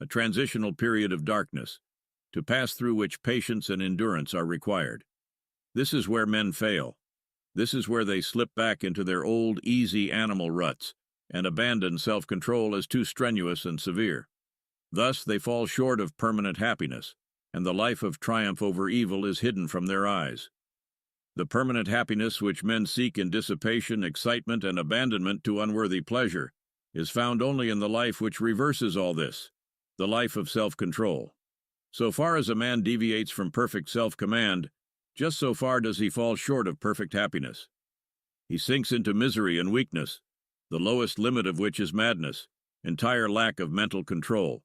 a transitional period of darkness, to pass through which patience and endurance are required. This is where men fail. This is where they slip back into their old, easy animal ruts and abandon self-control as too strenuous and severe. Thus, they fall short of permanent happiness, and the life of triumph over evil is hidden from their eyes. The permanent happiness which men seek in dissipation, excitement, and abandonment to unworthy pleasure is found only in the life which reverses all this, the life of self-control. So far as a man deviates from perfect self-command, just so far does he fall short of perfect happiness. He sinks into misery and weakness, the lowest limit of which is madness, entire lack of mental control,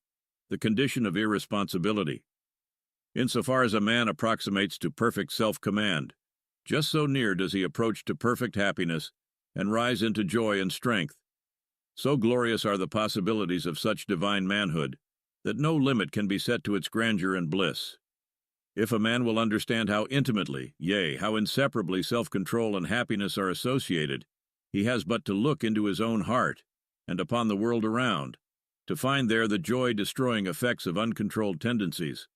the condition of irresponsibility. Insofar as a man approximates to perfect self-command, just so near does he approach to perfect happiness and rise into joy and strength. So glorious are the possibilities of such divine manhood that no limit can be set to its grandeur and bliss. If a man will understand how intimately, yea, how inseparably self-control and happiness are associated, he has but to look into his own heart and upon the world around, to find there the joy-destroying effects of uncontrolled tendencies.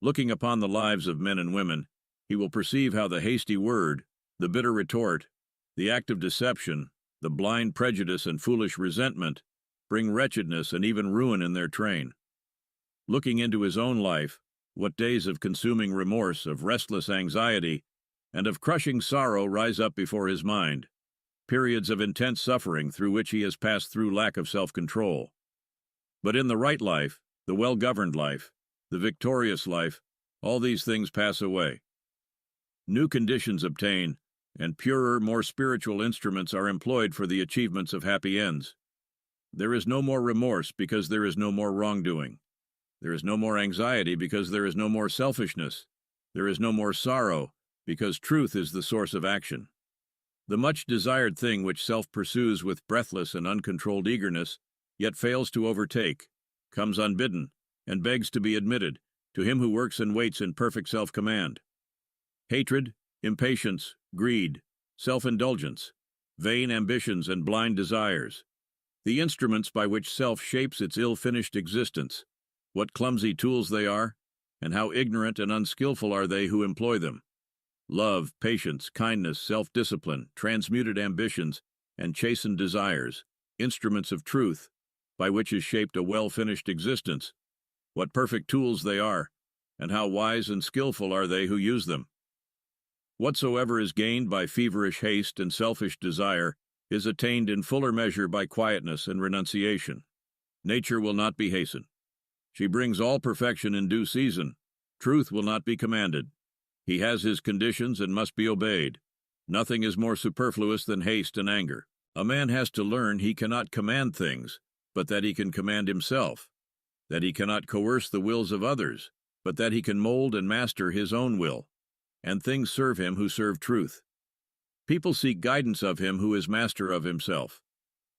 Looking upon the lives of men and women, he will perceive how the hasty word, the bitter retort, the act of deception, the blind prejudice and foolish resentment bring wretchedness and even ruin in their train. Looking into his own life, what days of consuming remorse, of restless anxiety, and of crushing sorrow rise up before his mind, periods of intense suffering through which he has passed through lack of self-control. But in the right life, the well-governed life, the victorious life, all these things pass away. New conditions obtain, and purer, more spiritual instruments are employed for the achievements of happy ends. There is no more remorse because there is no more wrongdoing. There is no more anxiety because there is no more selfishness. There is no more sorrow because truth is the source of action. The much desired thing which self pursues with breathless and uncontrolled eagerness, yet fails to overtake, comes unbidden, and begs to be admitted to him who works and waits in perfect self-command. Hatred, impatience, greed, self-indulgence, vain ambitions and blind desires, the instruments by which self shapes its ill-finished existence, what clumsy tools they are, and how ignorant and unskillful are they who employ them. Love, patience, kindness, self-discipline, transmuted ambitions, and chastened desires, instruments of truth, by which is shaped a well-finished existence, what perfect tools they are, and how wise and skillful are they who use them. Whatsoever is gained by feverish haste and selfish desire is attained in fuller measure by quietness and renunciation. Nature will not be hastened. She brings all perfection in due season. Truth will not be commanded. He has his conditions and must be obeyed. Nothing is more superfluous than haste and anger. A man has to learn he cannot command things, but that he can command himself, that he cannot coerce the wills of others, but that he can mold and master his own will, and things serve him who serve truth. People seek guidance of him who is master of himself.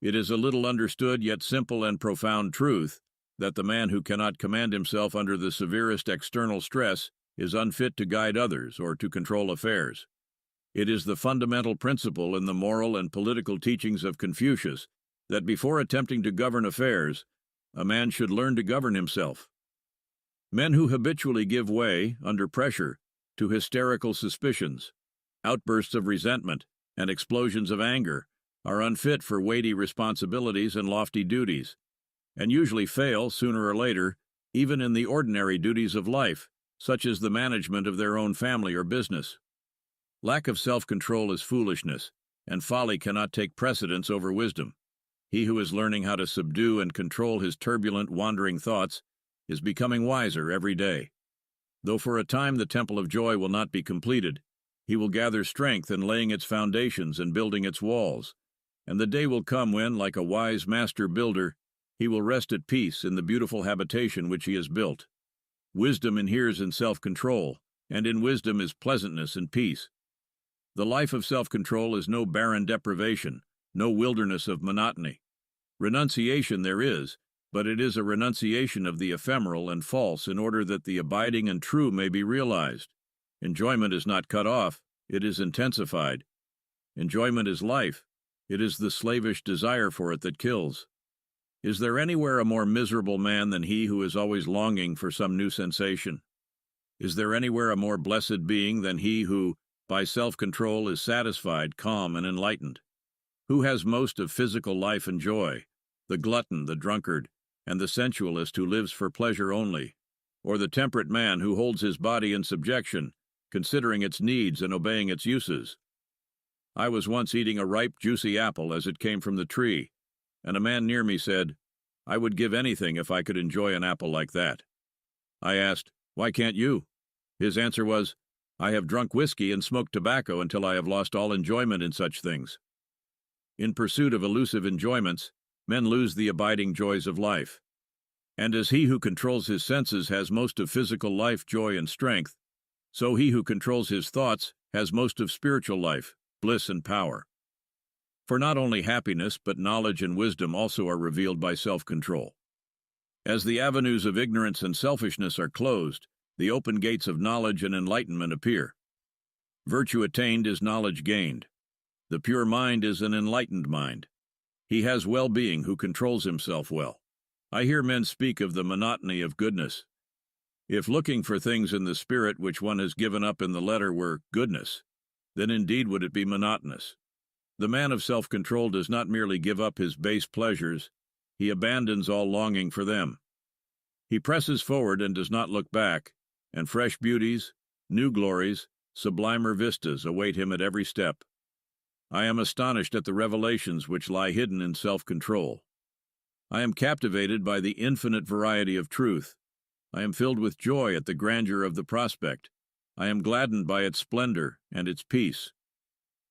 It is a little understood yet simple and profound truth that the man who cannot command himself under the severest external stress is unfit to guide others or to control affairs. It is the fundamental principle in the moral and political teachings of Confucius that before attempting to govern affairs, a man should learn to govern himself. Men who habitually give way, under pressure, to hysterical suspicions, outbursts of resentment, and explosions of anger are unfit for weighty responsibilities and lofty duties, and usually fail, sooner or later, even in the ordinary duties of life, such as the management of their own family or business. Lack of self-control is foolishness, and folly cannot take precedence over wisdom. He who is learning how to subdue and control his turbulent, wandering thoughts is becoming wiser every day. Though for a time the temple of joy will not be completed, he will gather strength in laying its foundations and building its walls, and the day will come when, like a wise master builder, he will rest at peace in the beautiful habitation which he has built. Wisdom inheres in self-control, and in wisdom is pleasantness and peace. The life of self-control is no barren deprivation, no wilderness of monotony. Renunciation there is, but it is a renunciation of the ephemeral and false in order that the abiding and true may be realized. Enjoyment is not cut off, it is intensified. Enjoyment is life, it is the slavish desire for it that kills. Is there anywhere a more miserable man than he who is always longing for some new sensation? Is there anywhere a more blessed being than he who, by self-control, is satisfied, calm, and enlightened? Who has most of physical life and joy? The glutton, the drunkard, and the sensualist who lives for pleasure only, or the temperate man who holds his body in subjection, considering its needs and obeying its uses. I was once eating a ripe, juicy apple as it came from the tree, and a man near me said, "I would give anything if I could enjoy an apple like that." I asked, "Why can't you?" His answer was, "I have drunk whiskey and smoked tobacco until I have lost all enjoyment in such things." In pursuit of elusive enjoyments, men lose the abiding joys of life. And as he who controls his senses has most of physical life, joy, and strength, so he who controls his thoughts has most of spiritual life, bliss, and power. For not only happiness, but knowledge and wisdom also are revealed by self-control. As the avenues of ignorance and selfishness are closed, the open gates of knowledge and enlightenment appear. Virtue attained is knowledge gained. The pure mind is an enlightened mind. He has well-being who controls himself well. I hear men speak of the monotony of goodness. If looking for things in the spirit which one has given up in the letter were goodness, then indeed would it be monotonous. The man of self-control does not merely give up his base pleasures, he abandons all longing for them. He presses forward and does not look back, and fresh beauties, new glories, sublimer vistas await him at every step. I am astonished at the revelations which lie hidden in self-control. I am captivated by the infinite variety of truth. I am filled with joy at the grandeur of the prospect. I am gladdened by its splendor and its peace.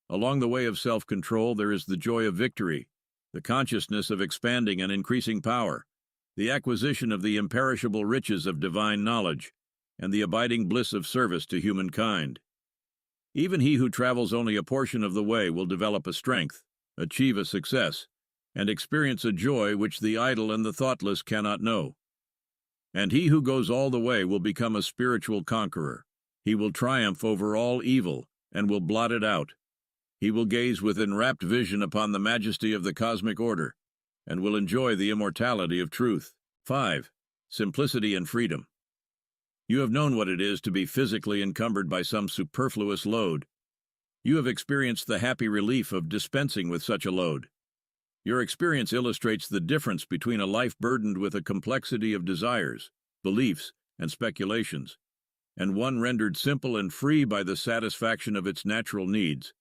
Along the way of self-control there is the joy of victory, the consciousness of expanding and increasing power, the acquisition of the imperishable riches of divine knowledge, and the abiding bliss of service to humankind. Even he who travels only a portion of the way will develop a strength, achieve a success, and experience a joy which the idle and the thoughtless cannot know. And he who goes all the way will become a spiritual conqueror. He will triumph over all evil and will blot it out. He will gaze with enrapt vision upon the majesty of the cosmic order and will enjoy the immortality of truth. 5. Simplicity and freedom. You have known what it is to be physically encumbered by some superfluous load. You have experienced the happy relief of dispensing with such a load. Your experience illustrates the difference between a life burdened with a complexity of desires, beliefs, and speculations, and one rendered simple and free by the satisfaction of its natural needs,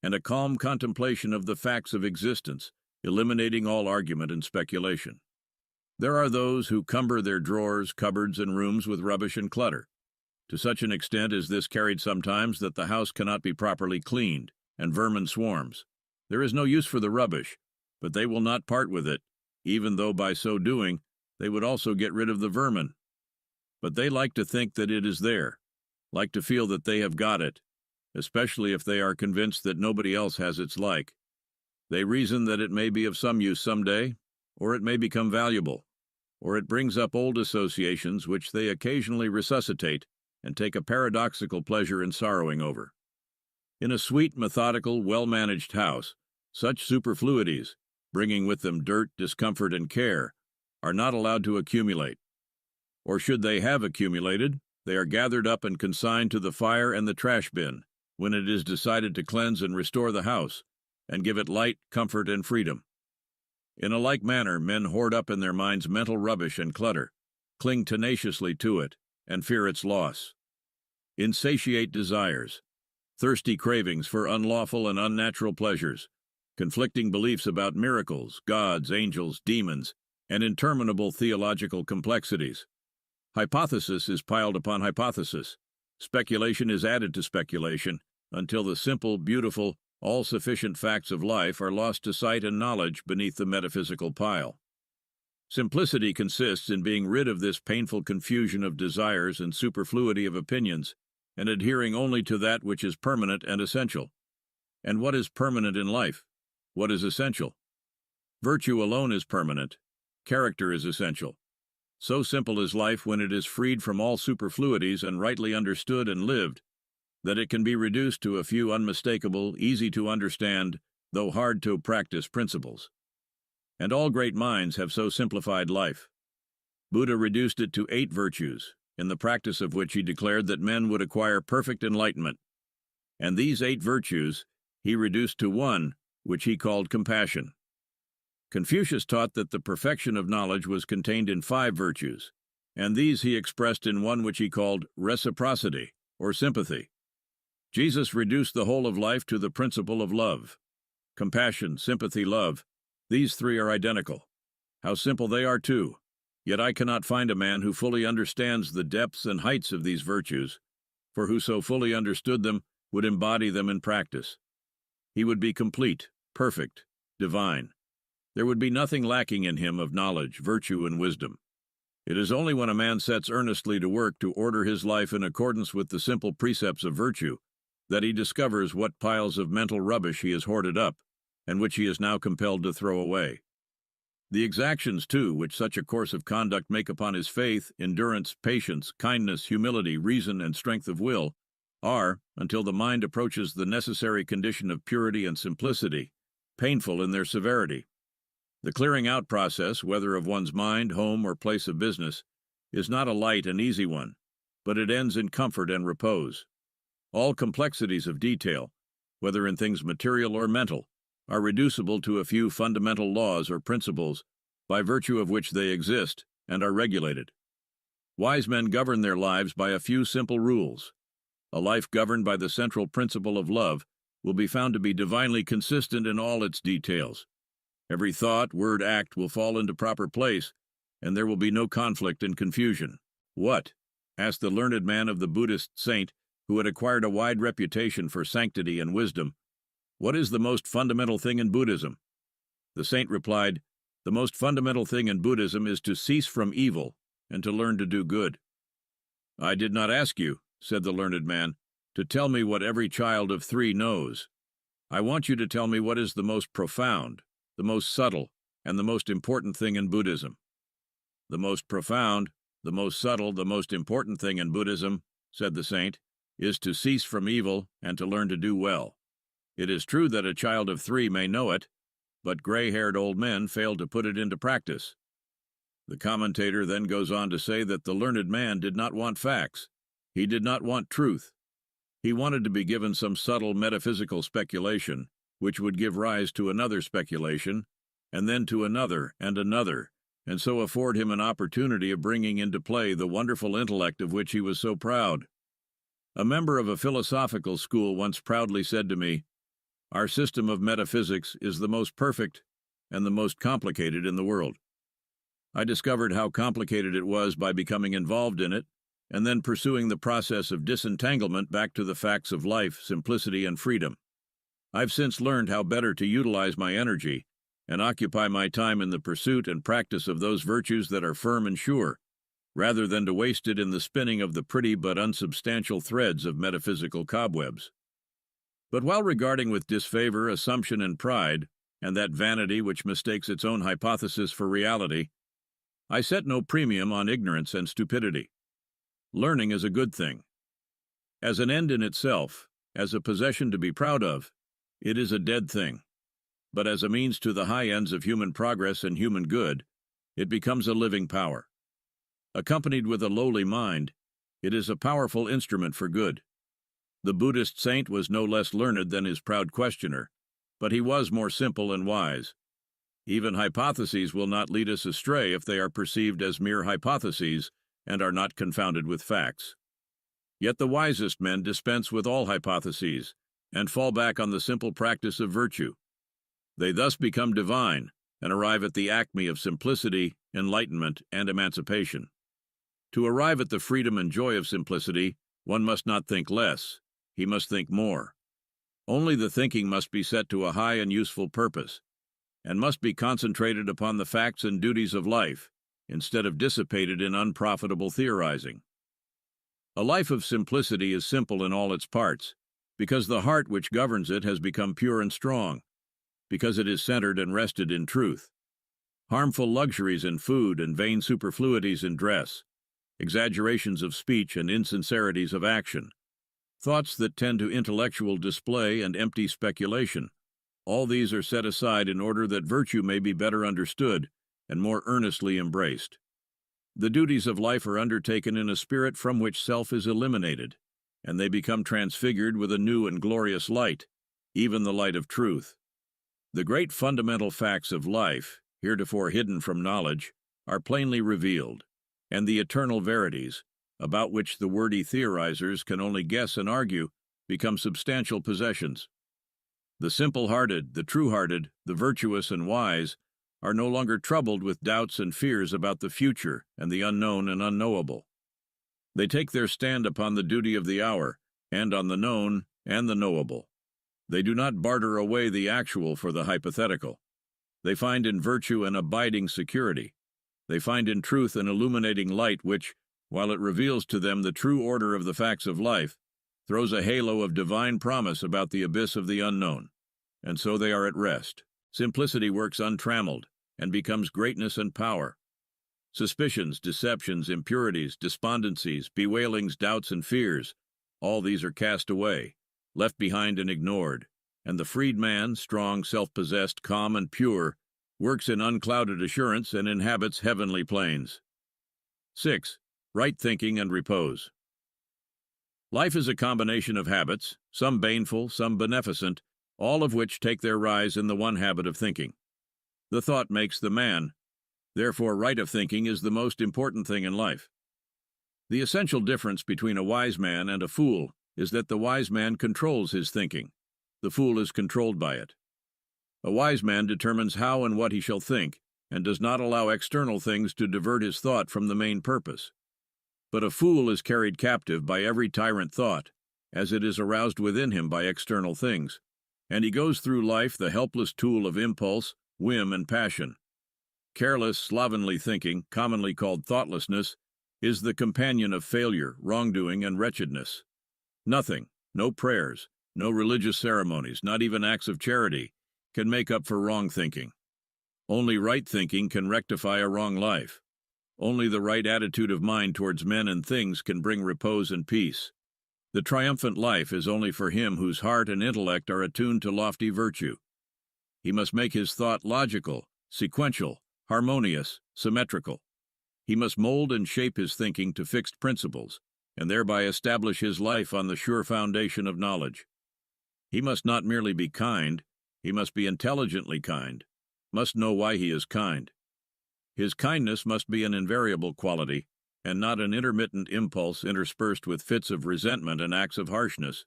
and a calm contemplation of the facts of existence, eliminating all argument and speculation. There are those who cumber their drawers, cupboards, and rooms with rubbish and clutter. To such an extent is this carried sometimes that the house cannot be properly cleaned, and vermin swarms. There is no use for the rubbish, but they will not part with it, even though by so doing they would also get rid of the vermin. But they like to think that it is there, like to feel that they have got it, especially if they are convinced that nobody else has its like. They reason that it may be of some use someday, or it may become valuable, or it brings up old associations which they occasionally resuscitate and take a paradoxical pleasure in sorrowing over. In a sweet, methodical, well-managed house, such superfluities, bringing with them dirt, discomfort, and care, are not allowed to accumulate. Or should they have accumulated, they are gathered up and consigned to the fire and the trash bin when it is decided to cleanse and restore the house, and give it light, comfort, and freedom. In a like manner, men hoard up in their minds mental rubbish and clutter, cling tenaciously to it, and fear its loss. Insatiate desires, thirsty cravings for unlawful and unnatural pleasures, conflicting beliefs about miracles, gods, angels, demons, and interminable theological complexities. Hypothesis is piled upon hypothesis. Speculation is added to speculation, until the simple, beautiful, all-sufficient facts of life are lost to sight and knowledge beneath the metaphysical pile. Simplicity consists in being rid of this painful confusion of desires and superfluity of opinions, and adhering only to that which is permanent and essential. And what is permanent in life? What is essential? Virtue alone is permanent. Character is essential. So simple is life when it is freed from all superfluities and rightly understood and lived, that it can be reduced to a few unmistakable, easy to understand, though hard to practice principles. And all great minds have so simplified life. Buddha reduced it to 8 virtues, in the practice of which he declared that men would acquire perfect enlightenment. And these 8 virtues he reduced to one, which he called compassion. Confucius taught that the perfection of knowledge was contained in 5 virtues, and these he expressed in one which he called reciprocity, or sympathy. Jesus reduced the whole of life to the principle of love. Compassion, sympathy, love, these three are identical. How simple they are, too. Yet I cannot find a man who fully understands the depths and heights of these virtues, for who so fully understood them would embody them in practice. He would be complete, perfect, divine. There would be nothing lacking in him of knowledge, virtue, and wisdom. It is only when a man sets earnestly to work to order his life in accordance with the simple precepts of virtue that he discovers what piles of mental rubbish he has hoarded up, and which he is now compelled to throw away. The exactions, too, which such a course of conduct make upon his faith, endurance, patience, kindness, humility, reason, and strength of will, are, until the mind approaches the necessary condition of purity and simplicity, painful in their severity. The clearing out process, whether of one's mind, home, or place of business, is not a light and easy one, but it ends in comfort and repose. All complexities of detail, whether in things material or mental, are reducible to a few fundamental laws or principles by virtue of which they exist and are regulated. Wise men govern their lives by a few simple rules. A life governed by the central principle of love will be found to be divinely consistent in all its details. Every thought, word, act will fall into proper place, and there will be no conflict and confusion. What? Asked the learned man of the Buddhist saint, who had acquired a wide reputation for sanctity and wisdom. What is the most fundamental thing in Buddhism? The saint replied, the most fundamental thing in Buddhism is to cease from evil and to learn to do good. I did not ask you, said the learned man, to tell me what every child of 3 knows. I want you to tell me what is the most profound, the most subtle, and the most important thing in Buddhism. The most profound, the most subtle, the most important thing in Buddhism, said the saint, is to cease from evil and to learn to do well. It is true that a child of 3 may know it, but gray-haired old men fail to put it into practice. The commentator then goes on to say that the learned man did not want facts. He did not want truth. He wanted to be given some subtle metaphysical speculation, which would give rise to another speculation, and then to another and another, and so afford him an opportunity of bringing into play the wonderful intellect of which he was so proud. A member of a philosophical school once proudly said to me, "Our system of metaphysics is the most perfect and the most complicated in the world." I discovered how complicated it was by becoming involved in it, and then pursuing the process of disentanglement back to the facts of life, simplicity, and freedom. I've since learned how better to utilize my energy and occupy my time in the pursuit and practice of those virtues that are firm and sure, rather than to waste it in the spinning of the pretty but unsubstantial threads of metaphysical cobwebs. But while regarding with disfavor assumption and pride, and that vanity which mistakes its own hypothesis for reality, I set no premium on ignorance and stupidity. Learning is a good thing. As an end in itself, as a possession to be proud of, it is a dead thing. But as a means to the high ends of human progress and human good, it becomes a living power. Accompanied with a lowly mind, it is a powerful instrument for good. The Buddhist saint was no less learned than his proud questioner, but he was more simple and wise. Even hypotheses will not lead us astray if they are perceived as mere hypotheses and are not confounded with facts. Yet the wisest men dispense with all hypotheses and fall back on the simple practice of virtue. They thus become divine and arrive at the acme of simplicity, enlightenment, and emancipation. To arrive at the freedom and joy of simplicity, one must not think less, he must think more. Only the thinking must be set to a high and useful purpose, and must be concentrated upon the facts and duties of life, instead of dissipated in unprofitable theorizing. A life of simplicity is simple in all its parts, because the heart which governs it has become pure and strong, because it is centered and rested in truth. Harmful luxuries in food and vain superfluities in dress, exaggerations of speech and insincerities of action, thoughts that tend to intellectual display and empty speculation, all these are set aside in order that virtue may be better understood and more earnestly embraced. The duties of life are undertaken in a spirit from which self is eliminated, and they become transfigured with a new and glorious light, even the light of truth. The great fundamental facts of life, heretofore hidden from knowledge, are plainly revealed, and the eternal verities, about which the wordy theorizers can only guess and argue, become substantial possessions. The simple-hearted, the true-hearted, the virtuous and wise are no longer troubled with doubts and fears about the future and the unknown and unknowable. They take their stand upon the duty of the hour, and on the known and the knowable. They do not barter away the actual for the hypothetical. They find in virtue an abiding security. They find in truth an illuminating light which, while it reveals to them the true order of the facts of life, throws a halo of divine promise about the abyss of the unknown. And so they are at rest. Simplicity works untrammeled, and becomes greatness and power. Suspicions, deceptions, impurities, despondencies, bewailings, doubts, and fears, all these are cast away, left behind and ignored, and the freed man, strong, self-possessed, calm, and pure, works in unclouded assurance and inhabits heavenly plains. 6. Right thinking and repose. Life is a combination of habits, some baneful, some beneficent, all of which take their rise in the one habit of thinking. The thought makes the man. Therefore, right of thinking is the most important thing in life. The essential difference between a wise man and a fool is that the wise man controls his thinking. The fool is controlled by it. A wise man determines how and what he shall think, and does not allow external things to divert his thought from the main purpose. But a fool is carried captive by every tyrant thought, as it is aroused within him by external things, and he goes through life the helpless tool of impulse, whim, and passion. Careless, slovenly thinking, commonly called thoughtlessness, is the companion of failure, wrongdoing, and wretchedness. Nothing, no prayers, no religious ceremonies, not even acts of charity, can make up for wrong thinking. Only right thinking can rectify a wrong life. Only the right attitude of mind towards men and things can bring repose and peace. The triumphant life is only for him whose heart and intellect are attuned to lofty virtue. He must make his thought logical, sequential, harmonious, symmetrical. He must mold and shape his thinking to fixed principles, and thereby establish his life on the sure foundation of knowledge. He must not merely be kind, he must be intelligently kind, must know why he is kind. His kindness must be an invariable quality, and not an intermittent impulse interspersed with fits of resentment and acts of harshness.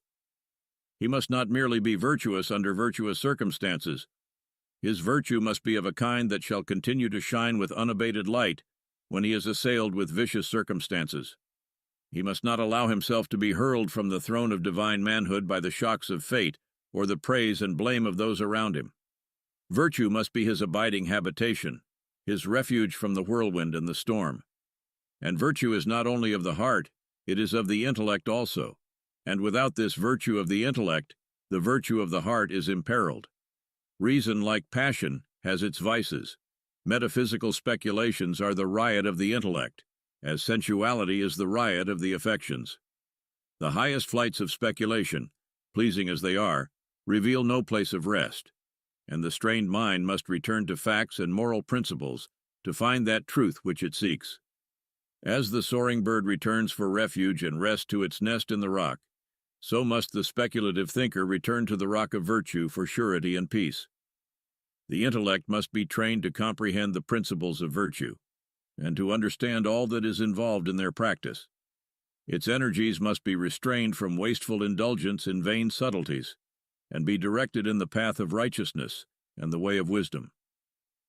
He must not merely be virtuous under virtuous circumstances. His virtue must be of a kind that shall continue to shine with unabated light when he is assailed with vicious circumstances. He must not allow himself to be hurled from the throne of divine manhood by the shocks of fate or the praise and blame of those around him. Virtue must be his abiding habitation, his refuge from the whirlwind and the storm. And virtue is not only of the heart, it is of the intellect also, and without this virtue of the intellect, the virtue of the heart is imperiled. Reason, like passion, has its vices. Metaphysical speculations are the riot of the intellect, as sensuality is the riot of the affections. The highest flights of speculation, pleasing as they are, reveal no place of rest, and the strained mind must return to facts and moral principles to find that truth which it seeks. As the soaring bird returns for refuge and rest to its nest in the rock, so must the speculative thinker return to the rock of virtue for surety and peace. The intellect must be trained to comprehend the principles of virtue, and to understand all that is involved in their practice. Its energies must be restrained from wasteful indulgence in vain subtleties, and be directed in the path of righteousness and the way of wisdom.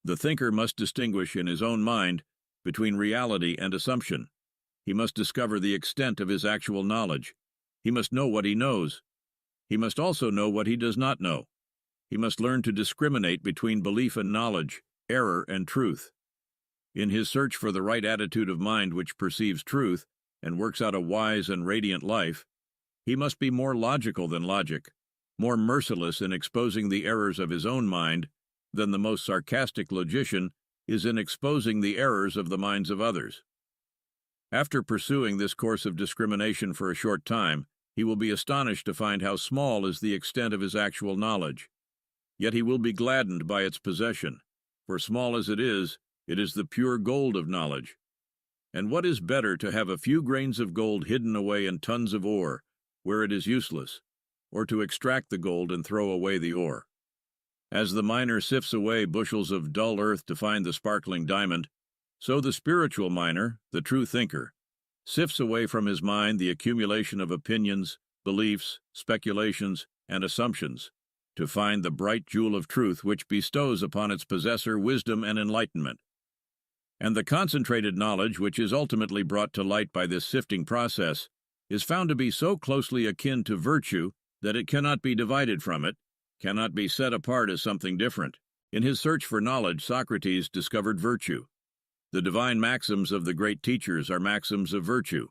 The thinker must distinguish in his own mind between reality and assumption. He must discover the extent of his actual knowledge. He must know what he knows. He must also know what he does not know. He must learn to discriminate between belief and knowledge, error and truth. In his search for the right attitude of mind which perceives truth and works out a wise and radiant life, he must be more logical than logic, more merciless in exposing the errors of his own mind than the most sarcastic logician is in exposing the errors of the minds of others. After pursuing this course of discrimination for a short time, he will be astonished to find how small is the extent of his actual knowledge. Yet he will be gladdened by its possession, for small as it is the pure gold of knowledge. And what is better to have a few grains of gold hidden away in tons of ore, where it is useless, or to extract the gold and throw away the ore? As the miner sifts away bushels of dull earth to find the sparkling diamond, So the spiritual miner, the true thinker, sifts away from his mind the accumulation of opinions, beliefs, speculations, and assumptions, to find the bright jewel of truth which bestows upon its possessor wisdom and enlightenment. And the concentrated knowledge which is ultimately brought to light by this sifting process is found to be so closely akin to virtue that it cannot be divided from it, cannot be set apart as something different. In his search for knowledge, Socrates discovered virtue. The divine maxims of the great teachers are maxims of virtue.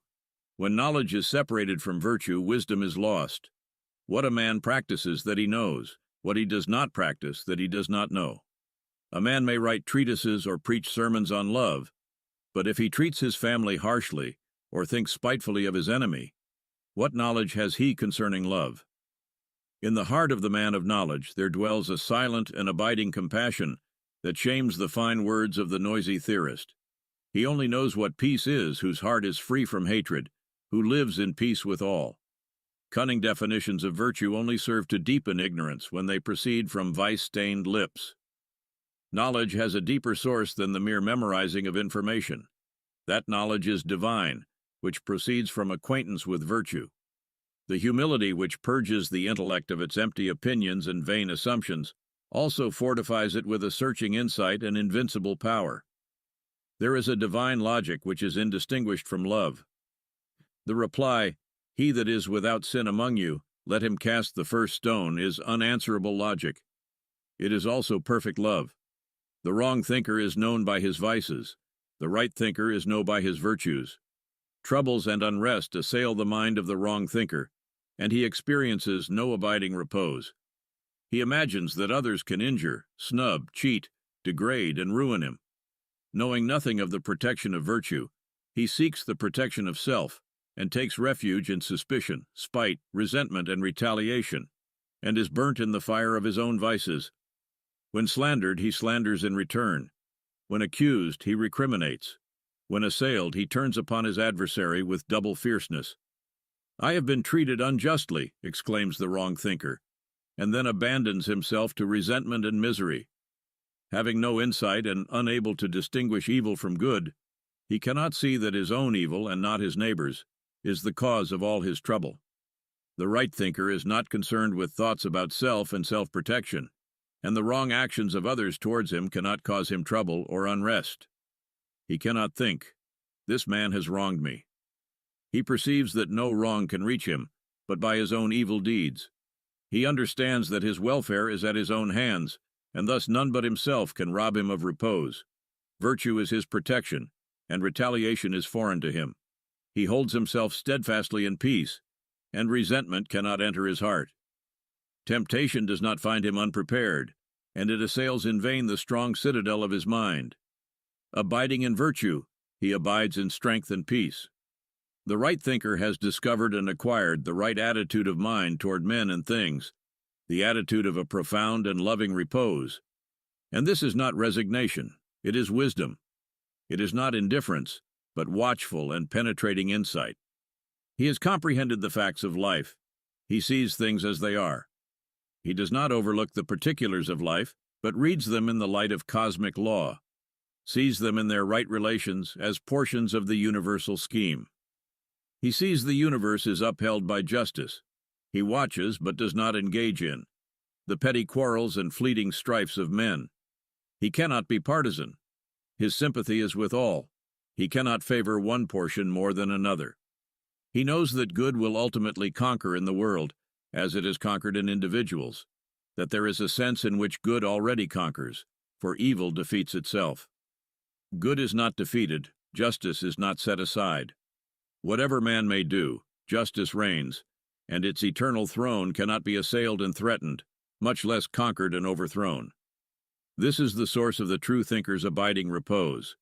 When knowledge is separated from virtue, wisdom is lost. What a man practices that he knows, what he does not practice that he does not know. A man may write treatises or preach sermons on love, but if he treats his family harshly or thinks spitefully of his enemy, what knowledge has he concerning love? In the heart of the man of knowledge there dwells a silent and abiding compassion that shames the fine words of the noisy theorist. He only knows what peace is whose heart is free from hatred, who lives in peace with all. Cunning definitions of virtue only serve to deepen ignorance when they proceed from vice-stained lips. Knowledge has a deeper source than the mere memorizing of information. That knowledge is divine, which proceeds from acquaintance with virtue. The humility which purges the intellect of its empty opinions and vain assumptions also fortifies it with a searching insight and invincible power. There is a divine logic which is indistinguished from love. The reply, "He that is without sin among you, let him cast the first stone," is unanswerable logic. It is also perfect love. The wrong thinker is known by his vices. The right thinker is known by his virtues. Troubles and unrest assail the mind of the wrong thinker, and he experiences no abiding repose. He imagines that others can injure, snub, cheat, degrade, and ruin him. Knowing nothing of the protection of virtue, he seeks the protection of self, and takes refuge in suspicion, spite, resentment, and retaliation, and is burnt in the fire of his own vices. When slandered, he slanders in return. When accused, he recriminates. When assailed, he turns upon his adversary with double fierceness. "I have been treated unjustly," exclaims the wrong thinker, and then abandons himself to resentment and misery. Having no insight and unable to distinguish evil from good, he cannot see that his own evil, and not his neighbor's, is the cause of all his trouble. The right thinker is not concerned with thoughts about self and self-protection, and the wrong actions of others towards him cannot cause him trouble or unrest. He cannot think, "This man has wronged me." He perceives that no wrong can reach him, but by his own evil deeds. He understands that his welfare is at his own hands, and thus none but himself can rob him of repose. Virtue is his protection, and retaliation is foreign to him. He holds himself steadfastly in peace, and resentment cannot enter his heart. Temptation does not find him unprepared, and it assails in vain the strong citadel of his mind. Abiding in virtue, he abides in strength and peace. The right thinker has discovered and acquired the right attitude of mind toward men and things, the attitude of a profound and loving repose. And this is not resignation, it is wisdom. It is not indifference, but watchful and penetrating insight. He has comprehended the facts of life. He sees things as they are. He does not overlook the particulars of life, but reads them in the light of cosmic law, sees them in their right relations as portions of the universal scheme. He sees the universe is upheld by justice. He watches but does not engage in the petty quarrels and fleeting strifes of men. He cannot be partisan. His sympathy is with all. He cannot favor one portion more than another. He knows that good will ultimately conquer in the world, as it has conquered in individuals, that there is a sense in which good already conquers, for evil defeats itself. Good is not defeated, justice is not set aside. Whatever man may do, justice reigns, and its eternal throne cannot be assailed and threatened, much less conquered and overthrown. This is the source of the true thinker's abiding repose.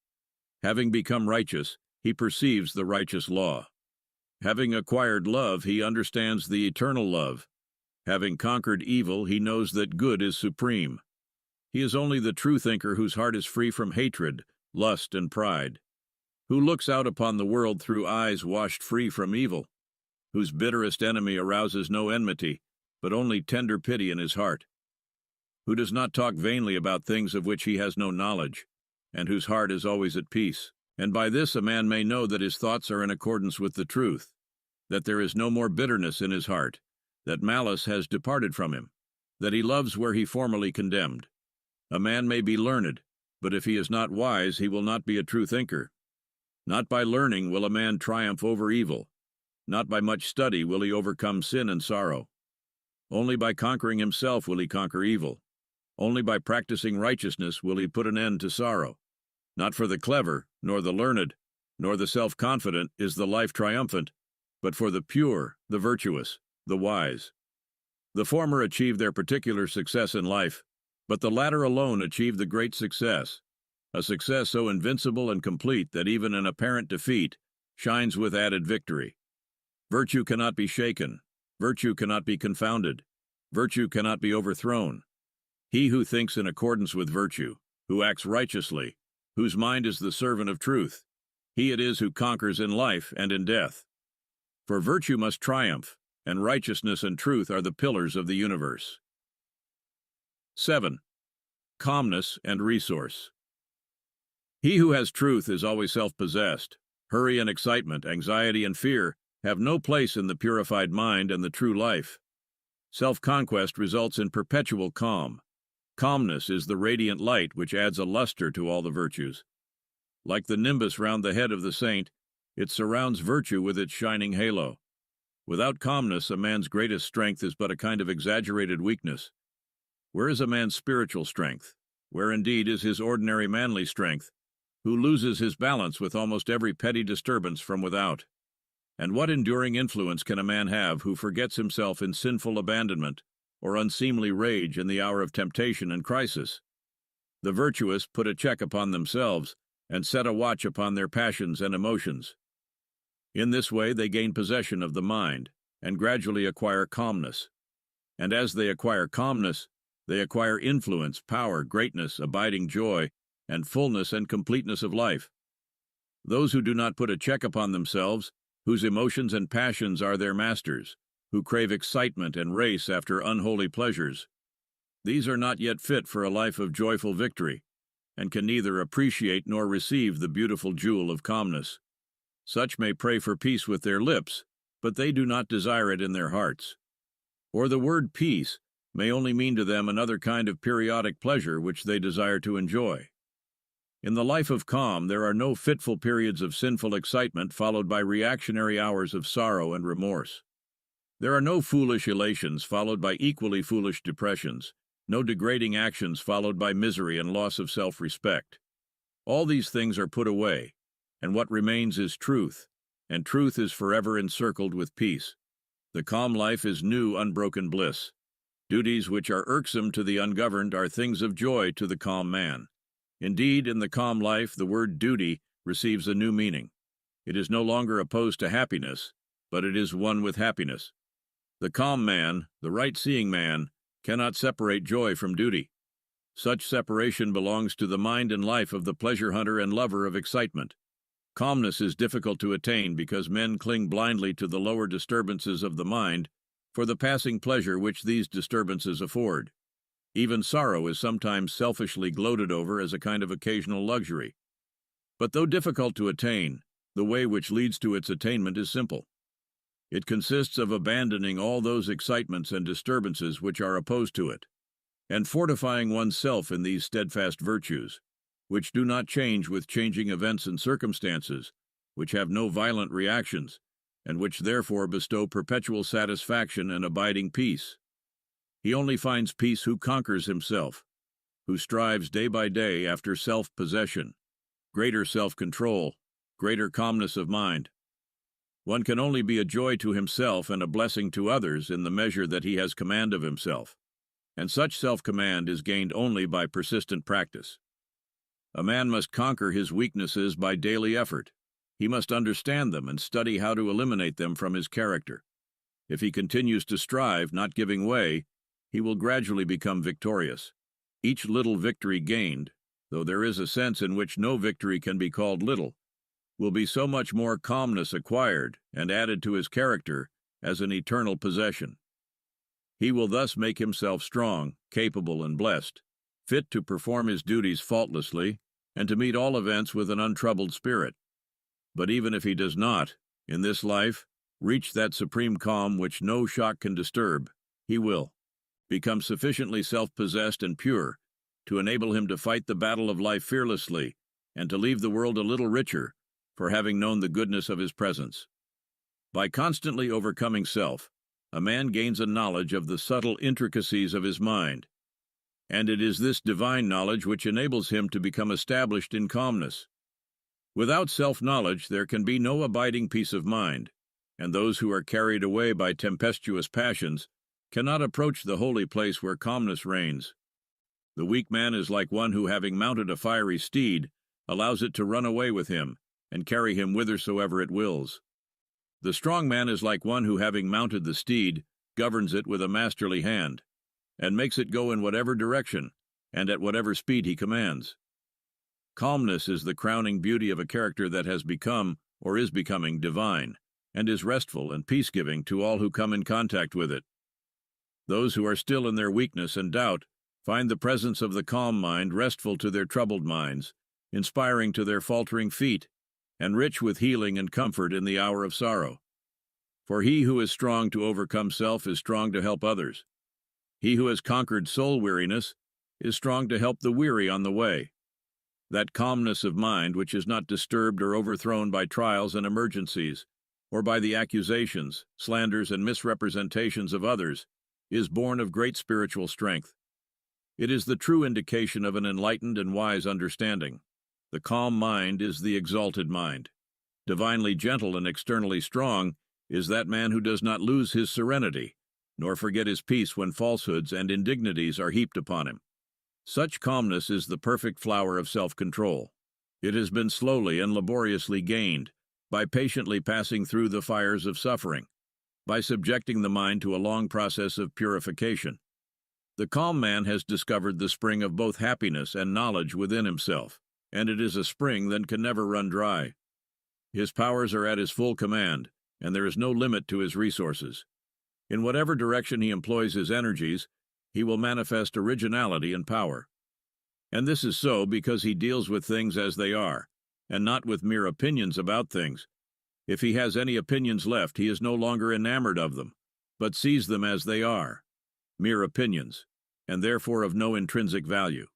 Having become righteous, he perceives the righteous law. Having acquired love, he understands the eternal love. Having conquered evil, he knows that good is supreme. He is only the true thinker whose heart is free from hatred, lust, and pride, who looks out upon the world through eyes washed free from evil, whose bitterest enemy arouses no enmity, but only tender pity in his heart, who does not talk vainly about things of which he has no knowledge, and whose heart is always at peace. And by this a man may know that his thoughts are in accordance with the truth, that there is no more bitterness in his heart, that malice has departed from him, that he loves where he formerly condemned. A man may be learned, but if he is not wise, he will not be a true thinker. Not by learning will a man triumph over evil. Not by much study will he overcome sin and sorrow. Only by conquering himself will he conquer evil. Only by practicing righteousness will he put an end to sorrow. Not for the clever, nor the learned, nor the self-confident is the life triumphant, but for the pure, the virtuous, the wise. The former achieve their particular success in life, but the latter alone achieve the great success, a success so invincible and complete that even an apparent defeat shines with added victory. Virtue cannot be shaken. Virtue cannot be confounded. Virtue cannot be overthrown. He who thinks in accordance with virtue, who acts righteously, whose mind is the servant of truth, he it is who conquers in life and in death. For virtue must triumph, and righteousness and truth are the pillars of the universe. 7. Calmness and resource. He who has truth is always self-possessed. Hurry and excitement, anxiety and fear have no place in the purified mind and the true life. Self-conquest results in perpetual calm. Calmness is the radiant light which adds a luster to all the virtues. Like the nimbus round the head of the saint, it surrounds virtue with its shining halo. Without calmness, a man's greatest strength is but a kind of exaggerated weakness. Where is a man's spiritual strength? Where indeed is his ordinary manly strength, who loses his balance with almost every petty disturbance from without? And what enduring influence can a man have who forgets himself in sinful abandonment or unseemly rage in the hour of temptation and crisis? The virtuous put a check upon themselves and set a watch upon their passions and emotions. In this way they gain possession of the mind and gradually acquire calmness. And as they acquire calmness, they acquire influence, power, greatness, abiding joy, and fullness and completeness of life. Those who do not put a check upon themselves, whose emotions and passions are their masters, who crave excitement and race after unholy pleasures, these are not yet fit for a life of joyful victory, and can neither appreciate nor receive the beautiful jewel of calmness. Such may pray for peace with their lips, but they do not desire it in their hearts. Or the word peace may only mean to them another kind of periodic pleasure which they desire to enjoy. In the life of calm, there are no fitful periods of sinful excitement followed by reactionary hours of sorrow and remorse. There are no foolish elations followed by equally foolish depressions, no degrading actions followed by misery and loss of self-respect. All these things are put away, and what remains is truth, and truth is forever encircled with peace. The calm life is new, unbroken bliss. Duties which are irksome to the ungoverned are things of joy to the calm man. Indeed, in the calm life, the word duty receives a new meaning. It is no longer opposed to happiness, but it is one with happiness. The calm man, the right-seeing man, cannot separate joy from duty. Such separation belongs to the mind and life of the pleasure hunter and lover of excitement. Calmness is difficult to attain because men cling blindly to the lower disturbances of the mind for the passing pleasure which these disturbances afford. Even sorrow is sometimes selfishly gloated over as a kind of occasional luxury. But though difficult to attain, the way which leads to its attainment is simple. It consists of abandoning all those excitements and disturbances which are opposed to it, and fortifying oneself in these steadfast virtues, which do not change with changing events and circumstances, which have no violent reactions, and which therefore bestow perpetual satisfaction and abiding peace. He only finds peace who conquers himself, who strives day by day after self-possession, greater self-control, greater calmness of mind. One can only be a joy to himself and a blessing to others in the measure that he has command of himself, and such self-command is gained only by persistent practice. A man must conquer his weaknesses by daily effort. He must understand them and study how to eliminate them from his character. If he continues to strive, not giving way, he will gradually become victorious. Each little victory gained, though there is a sense in which no victory can be called little, will be so much more calmness acquired and added to his character as an eternal possession. He will thus make himself strong, capable, and blessed, fit to perform his duties faultlessly, and to meet all events with an untroubled spirit. But even if he does not, in this life, reach that supreme calm which no shock can disturb, he will become sufficiently self-possessed and pure to enable him to fight the battle of life fearlessly and to leave the world a little richer for having known the goodness of his presence. By constantly overcoming self, a man gains a knowledge of the subtle intricacies of his mind, and it is this divine knowledge which enables him to become established in calmness. Without self-knowledge, there can be no abiding peace of mind, and those who are carried away by tempestuous passions cannot approach the holy place where calmness reigns. The weak man is like one who, having mounted a fiery steed, allows it to run away with him and carry him whithersoever it wills. The strong man is like one who, having mounted the steed, governs it with a masterly hand, and makes it go in whatever direction and at whatever speed he commands. Calmness is the crowning beauty of a character that has become, or is becoming, divine, and is restful and peace-giving to all who come in contact with it. Those who are still in their weakness and doubt find the presence of the calm mind restful to their troubled minds, inspiring to their faltering feet, and rich with healing and comfort in the hour of sorrow. For he who is strong to overcome self is strong to help others. He who has conquered soul weariness is strong to help the weary on the way. That calmness of mind which is not disturbed or overthrown by trials and emergencies, or by the accusations, slanders, and misrepresentations of others, is born of great spiritual strength. It is the true indication of an enlightened and wise understanding. The calm mind is the exalted mind. Divinely gentle and externally strong is that man who does not lose his serenity, nor forget his peace when falsehoods and indignities are heaped upon him. Such calmness is the perfect flower of self-control. It has been slowly and laboriously gained by patiently passing through the fires of suffering, by subjecting the mind to a long process of purification. The calm man has discovered the spring of both happiness and knowledge within himself, and it is a spring that can never run dry. His powers are at his full command, and there is no limit to his resources. In whatever direction he employs his energies, he will manifest originality and power. And this is so because he deals with things as they are, and not with mere opinions about things. If he has any opinions left, he is no longer enamored of them, but sees them as they are, mere opinions, and therefore of no intrinsic value.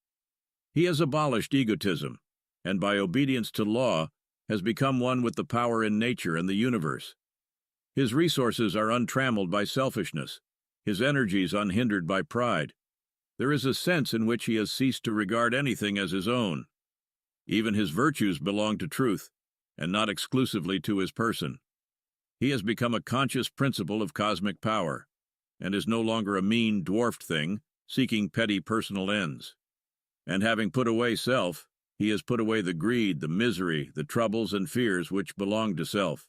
He has abolished egotism, and by obedience to law has become one with the power in nature and the universe. His resources are untrammeled by selfishness, his energies unhindered by pride. There is a sense in which he has ceased to regard anything as his own. Even his virtues belong to truth, and not exclusively to his person. He has become a conscious principle of cosmic power, and is no longer a mean, dwarfed thing, seeking petty personal ends. And having put away self, he has put away the greed, the misery, the troubles and fears which belong to self.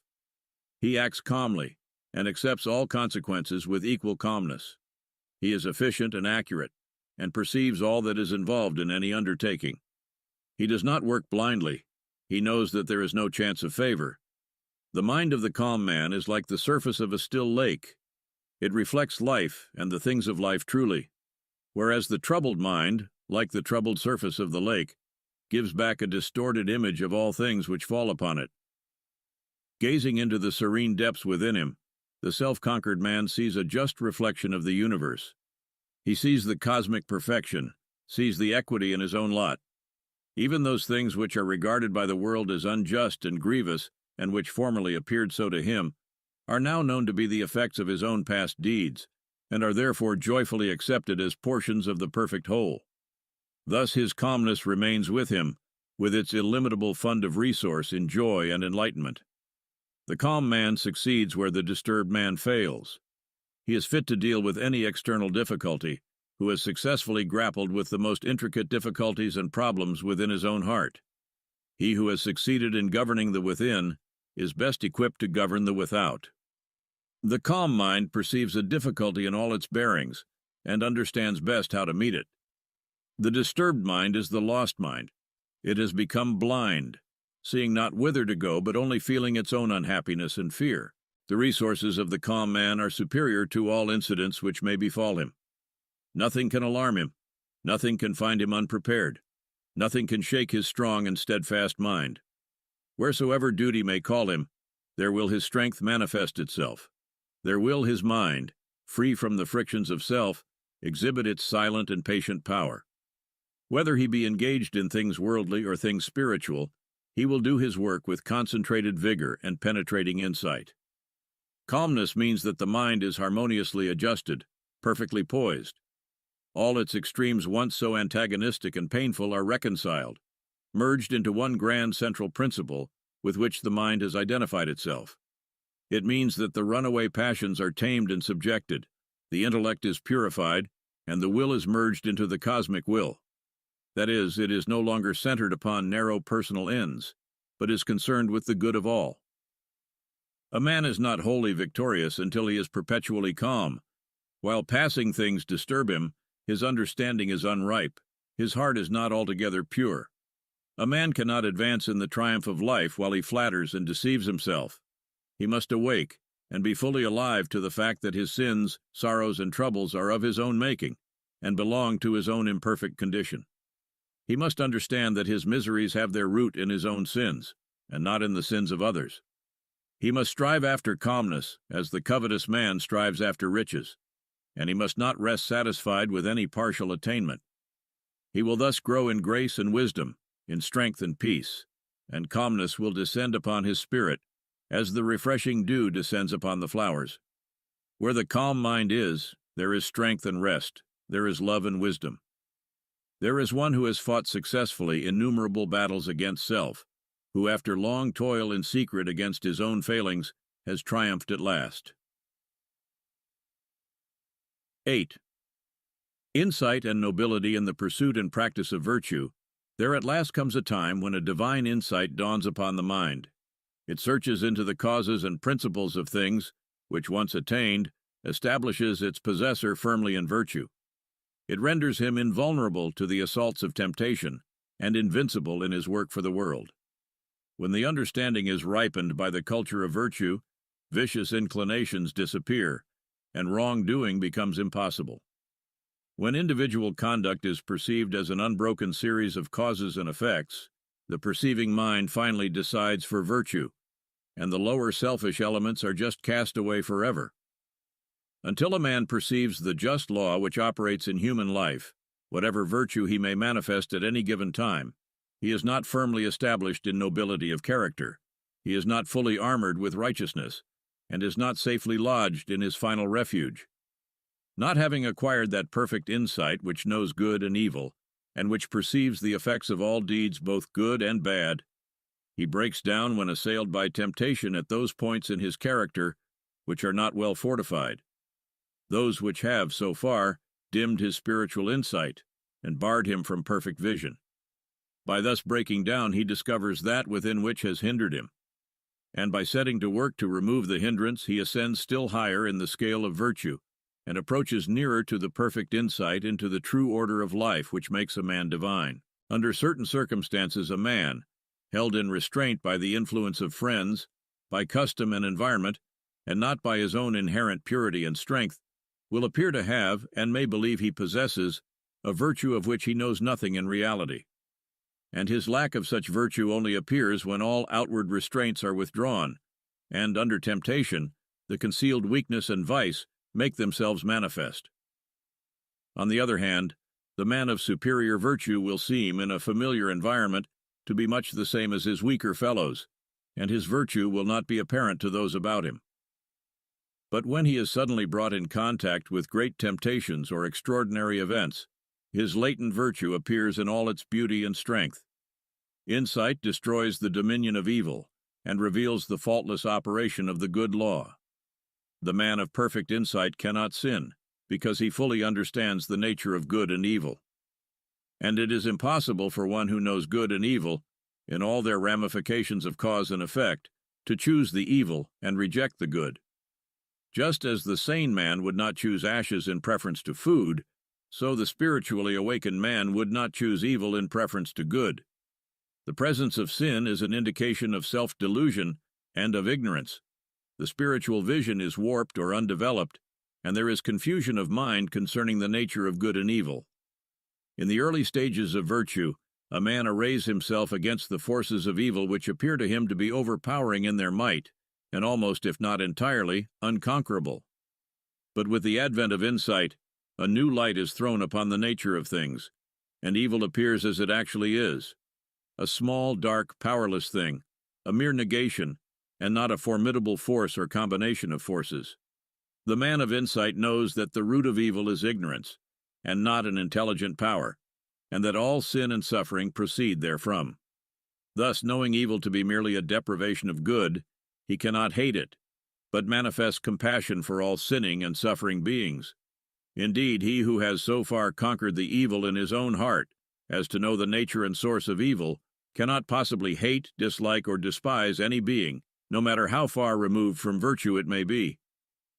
He acts calmly, and accepts all consequences with equal calmness. He is efficient and accurate, and perceives all that is involved in any undertaking. He does not work blindly. He knows that there is no chance of favor. The mind of the calm man is like the surface of a still lake. It reflects life and the things of life truly, whereas the troubled mind, like the troubled surface of the lake, gives back a distorted image of all things which fall upon it. Gazing into the serene depths within him, the self-conquered man sees a just reflection of the universe. He sees the cosmic perfection, sees the equity in his own lot. Even those things which are regarded by the world as unjust and grievous, and which formerly appeared so to him, are now known to be the effects of his own past deeds, and are therefore joyfully accepted as portions of the perfect whole. Thus his calmness remains with him, with its illimitable fund of resource in joy and enlightenment. The calm man succeeds where the disturbed man fails. He is fit to deal with any external difficulty, who has successfully grappled with the most intricate difficulties and problems within his own heart. He who has succeeded in governing the within is best equipped to govern the without. The calm mind perceives a difficulty in all its bearings, and understands best how to meet it. The disturbed mind is the lost mind. It has become blind, seeing not whither to go, but only feeling its own unhappiness and fear. The resources of the calm man are superior to all incidents which may befall him. Nothing can alarm him. Nothing can find him unprepared. Nothing can shake his strong and steadfast mind. Wheresoever duty may call him, there will his strength manifest itself. There will his mind, free from the frictions of self, exhibit its silent and patient power. Whether he be engaged in things worldly or things spiritual, he will do his work with concentrated vigor and penetrating insight. Calmness means that the mind is harmoniously adjusted, perfectly poised. All its extremes once so antagonistic and painful are reconciled, merged into one grand central principle with which the mind has identified itself. It means that the runaway passions are tamed and subjected, the intellect is purified, and the will is merged into the cosmic will. That is, it is no longer centered upon narrow personal ends, but is concerned with the good of all. A man is not wholly victorious until he is perpetually calm. While passing things disturb him, his understanding is unripe, his heart is not altogether pure. A man cannot advance in the triumph of life while he flatters and deceives himself. He must awake and be fully alive to the fact that his sins, sorrows, and troubles are of his own making and belong to his own imperfect condition. He must understand that his miseries have their root in his own sins, and not in the sins of others. He must strive after calmness, as the covetous man strives after riches, and he must not rest satisfied with any partial attainment. He will thus grow in grace and wisdom, in strength and peace, and calmness will descend upon his spirit, as the refreshing dew descends upon the flowers. Where the calm mind is, there is strength and rest, there is love and wisdom. There is one who has fought successfully innumerable battles against self, who after long toil in secret against his own failings has triumphed at last. 8. Insight and nobility in the pursuit and practice of virtue. There at last comes a time when a divine insight dawns upon the mind. It searches into the causes and principles of things, which once attained, establishes its possessor firmly in virtue. It renders him invulnerable to the assaults of temptation, and invincible in his work for the world. When the understanding is ripened by the culture of virtue, vicious inclinations disappear, and wrongdoing becomes impossible. When individual conduct is perceived as an unbroken series of causes and effects, the perceiving mind finally decides for virtue, and the lower selfish elements are just cast away forever. Until a man perceives the just law which operates in human life, whatever virtue he may manifest at any given time, he is not firmly established in nobility of character, he is not fully armored with righteousness, and is not safely lodged in his final refuge. Not having acquired that perfect insight which knows good and evil, and which perceives the effects of all deeds both good and bad, he breaks down when assailed by temptation at those points in his character which are not well fortified, those which have, so far, dimmed his spiritual insight and barred him from perfect vision. By thus breaking down, he discovers that within which has hindered him, and by setting to work to remove the hindrance, he ascends still higher in the scale of virtue, and approaches nearer to the perfect insight into the true order of life which makes a man divine. Under certain circumstances, a man, held in restraint by the influence of friends, by custom and environment, and not by his own inherent purity and strength, will appear to have, and may believe he possesses, a virtue of which he knows nothing in reality. And his lack of such virtue only appears when all outward restraints are withdrawn, and under temptation, the concealed weakness and vice make themselves manifest. On the other hand, the man of superior virtue will seem, in a familiar environment, to be much the same as his weaker fellows, and his virtue will not be apparent to those about him. But when he is suddenly brought in contact with great temptations or extraordinary events, his latent virtue appears in all its beauty and strength. Insight destroys the dominion of evil, and reveals the faultless operation of the good law. The man of perfect insight cannot sin, because he fully understands the nature of good and evil. And it is impossible for one who knows good and evil, in all their ramifications of cause and effect, to choose the evil and reject the good. Just as the sane man would not choose ashes in preference to food, so the spiritually awakened man would not choose evil in preference to good. The presence of sin is an indication of self-delusion and of ignorance. The spiritual vision is warped or undeveloped, and there is confusion of mind concerning the nature of good and evil. In the early stages of virtue, A man arrays himself against the forces of evil which appear to him to be overpowering in their might, and almost, if not entirely, unconquerable. But with the advent of insight, a new light is thrown upon the nature of things, and evil appears as it actually is: a small, dark, powerless thing, a mere negation, and not a formidable force or combination of forces. The man of insight knows that the root of evil is ignorance, and not an intelligent power, and that all sin and suffering proceed therefrom. Thus, knowing evil to be merely a deprivation of good, he cannot hate it, but manifests compassion for all sinning and suffering beings. Indeed, he who has so far conquered the evil in his own heart as to know the nature and source of evil cannot possibly hate, dislike, or despise any being, no matter how far removed from virtue it may be.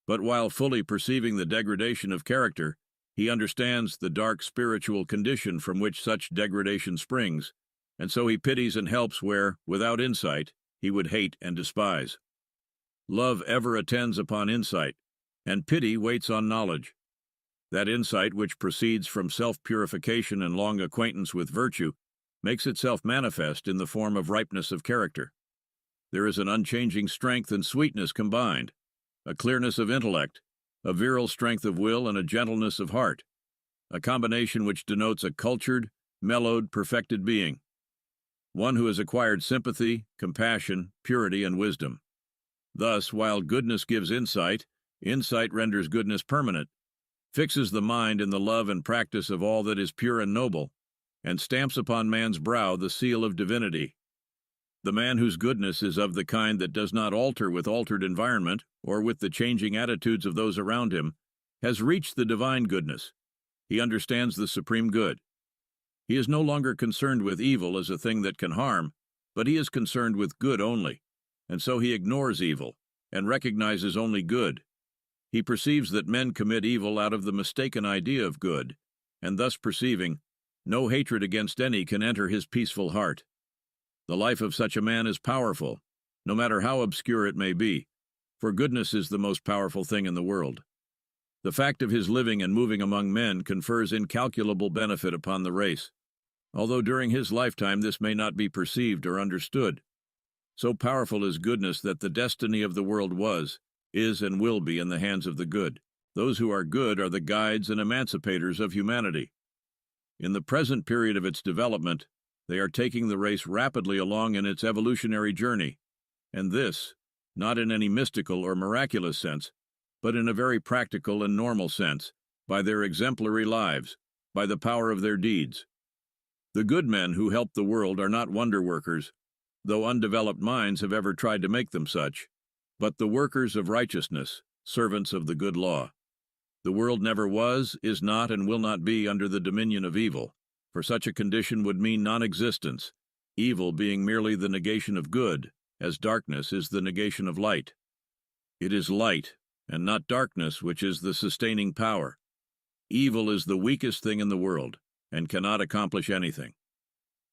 But while fully perceiving the degradation of character, he understands the dark spiritual condition from which such degradation springs, and so he pities and helps where, without insight, he would hate and despise. Love ever attends upon insight, and pity waits on knowledge. That insight which proceeds from self-purification and long acquaintance with virtue makes itself manifest in the form of ripeness of character. There is an unchanging strength and sweetness combined, a clearness of intellect, a virile strength of will, and a gentleness of heart, a combination which denotes a cultured, mellowed, perfected being, one who has acquired sympathy, compassion, purity, and wisdom. Thus, while goodness gives insight, insight renders goodness permanent, fixes the mind in the love and practice of all that is pure and noble, and stamps upon man's brow the seal of divinity. The man whose goodness is of the kind that does not alter with altered environment or with the changing attitudes of those around him has reached the divine goodness. He understands the supreme good. He is no longer concerned with evil as a thing that can harm, but he is concerned with good only, and so he ignores evil and recognizes only good. He perceives that men commit evil out of the mistaken idea of good, and thus perceiving, no hatred against any can enter his peaceful heart. The life of such a man is powerful, no matter how obscure it may be, for goodness is the most powerful thing in the world. The fact of his living and moving among men confers incalculable benefit upon the race, although during his lifetime this may not be perceived or understood. So powerful is goodness that the destiny of the world was, is, and will be in the hands of the good. Those who are good are the guides and emancipators of humanity. In the present period of its development, they are taking the race rapidly along in its evolutionary journey, and this, not in any mystical or miraculous sense, but in a very practical and normal sense, by their exemplary lives, by the power of their deeds. The good men who help the world are not wonder workers, though undeveloped minds have ever tried to make them such, but the workers of righteousness, servants of the good law. The world never was, is not, and will not be under the dominion of evil, for such a condition would mean non-existence, evil being merely the negation of good, as darkness is the negation of light. It is light, and not darkness, which is the sustaining power. Evil is the weakest thing in the world, and cannot accomplish anything.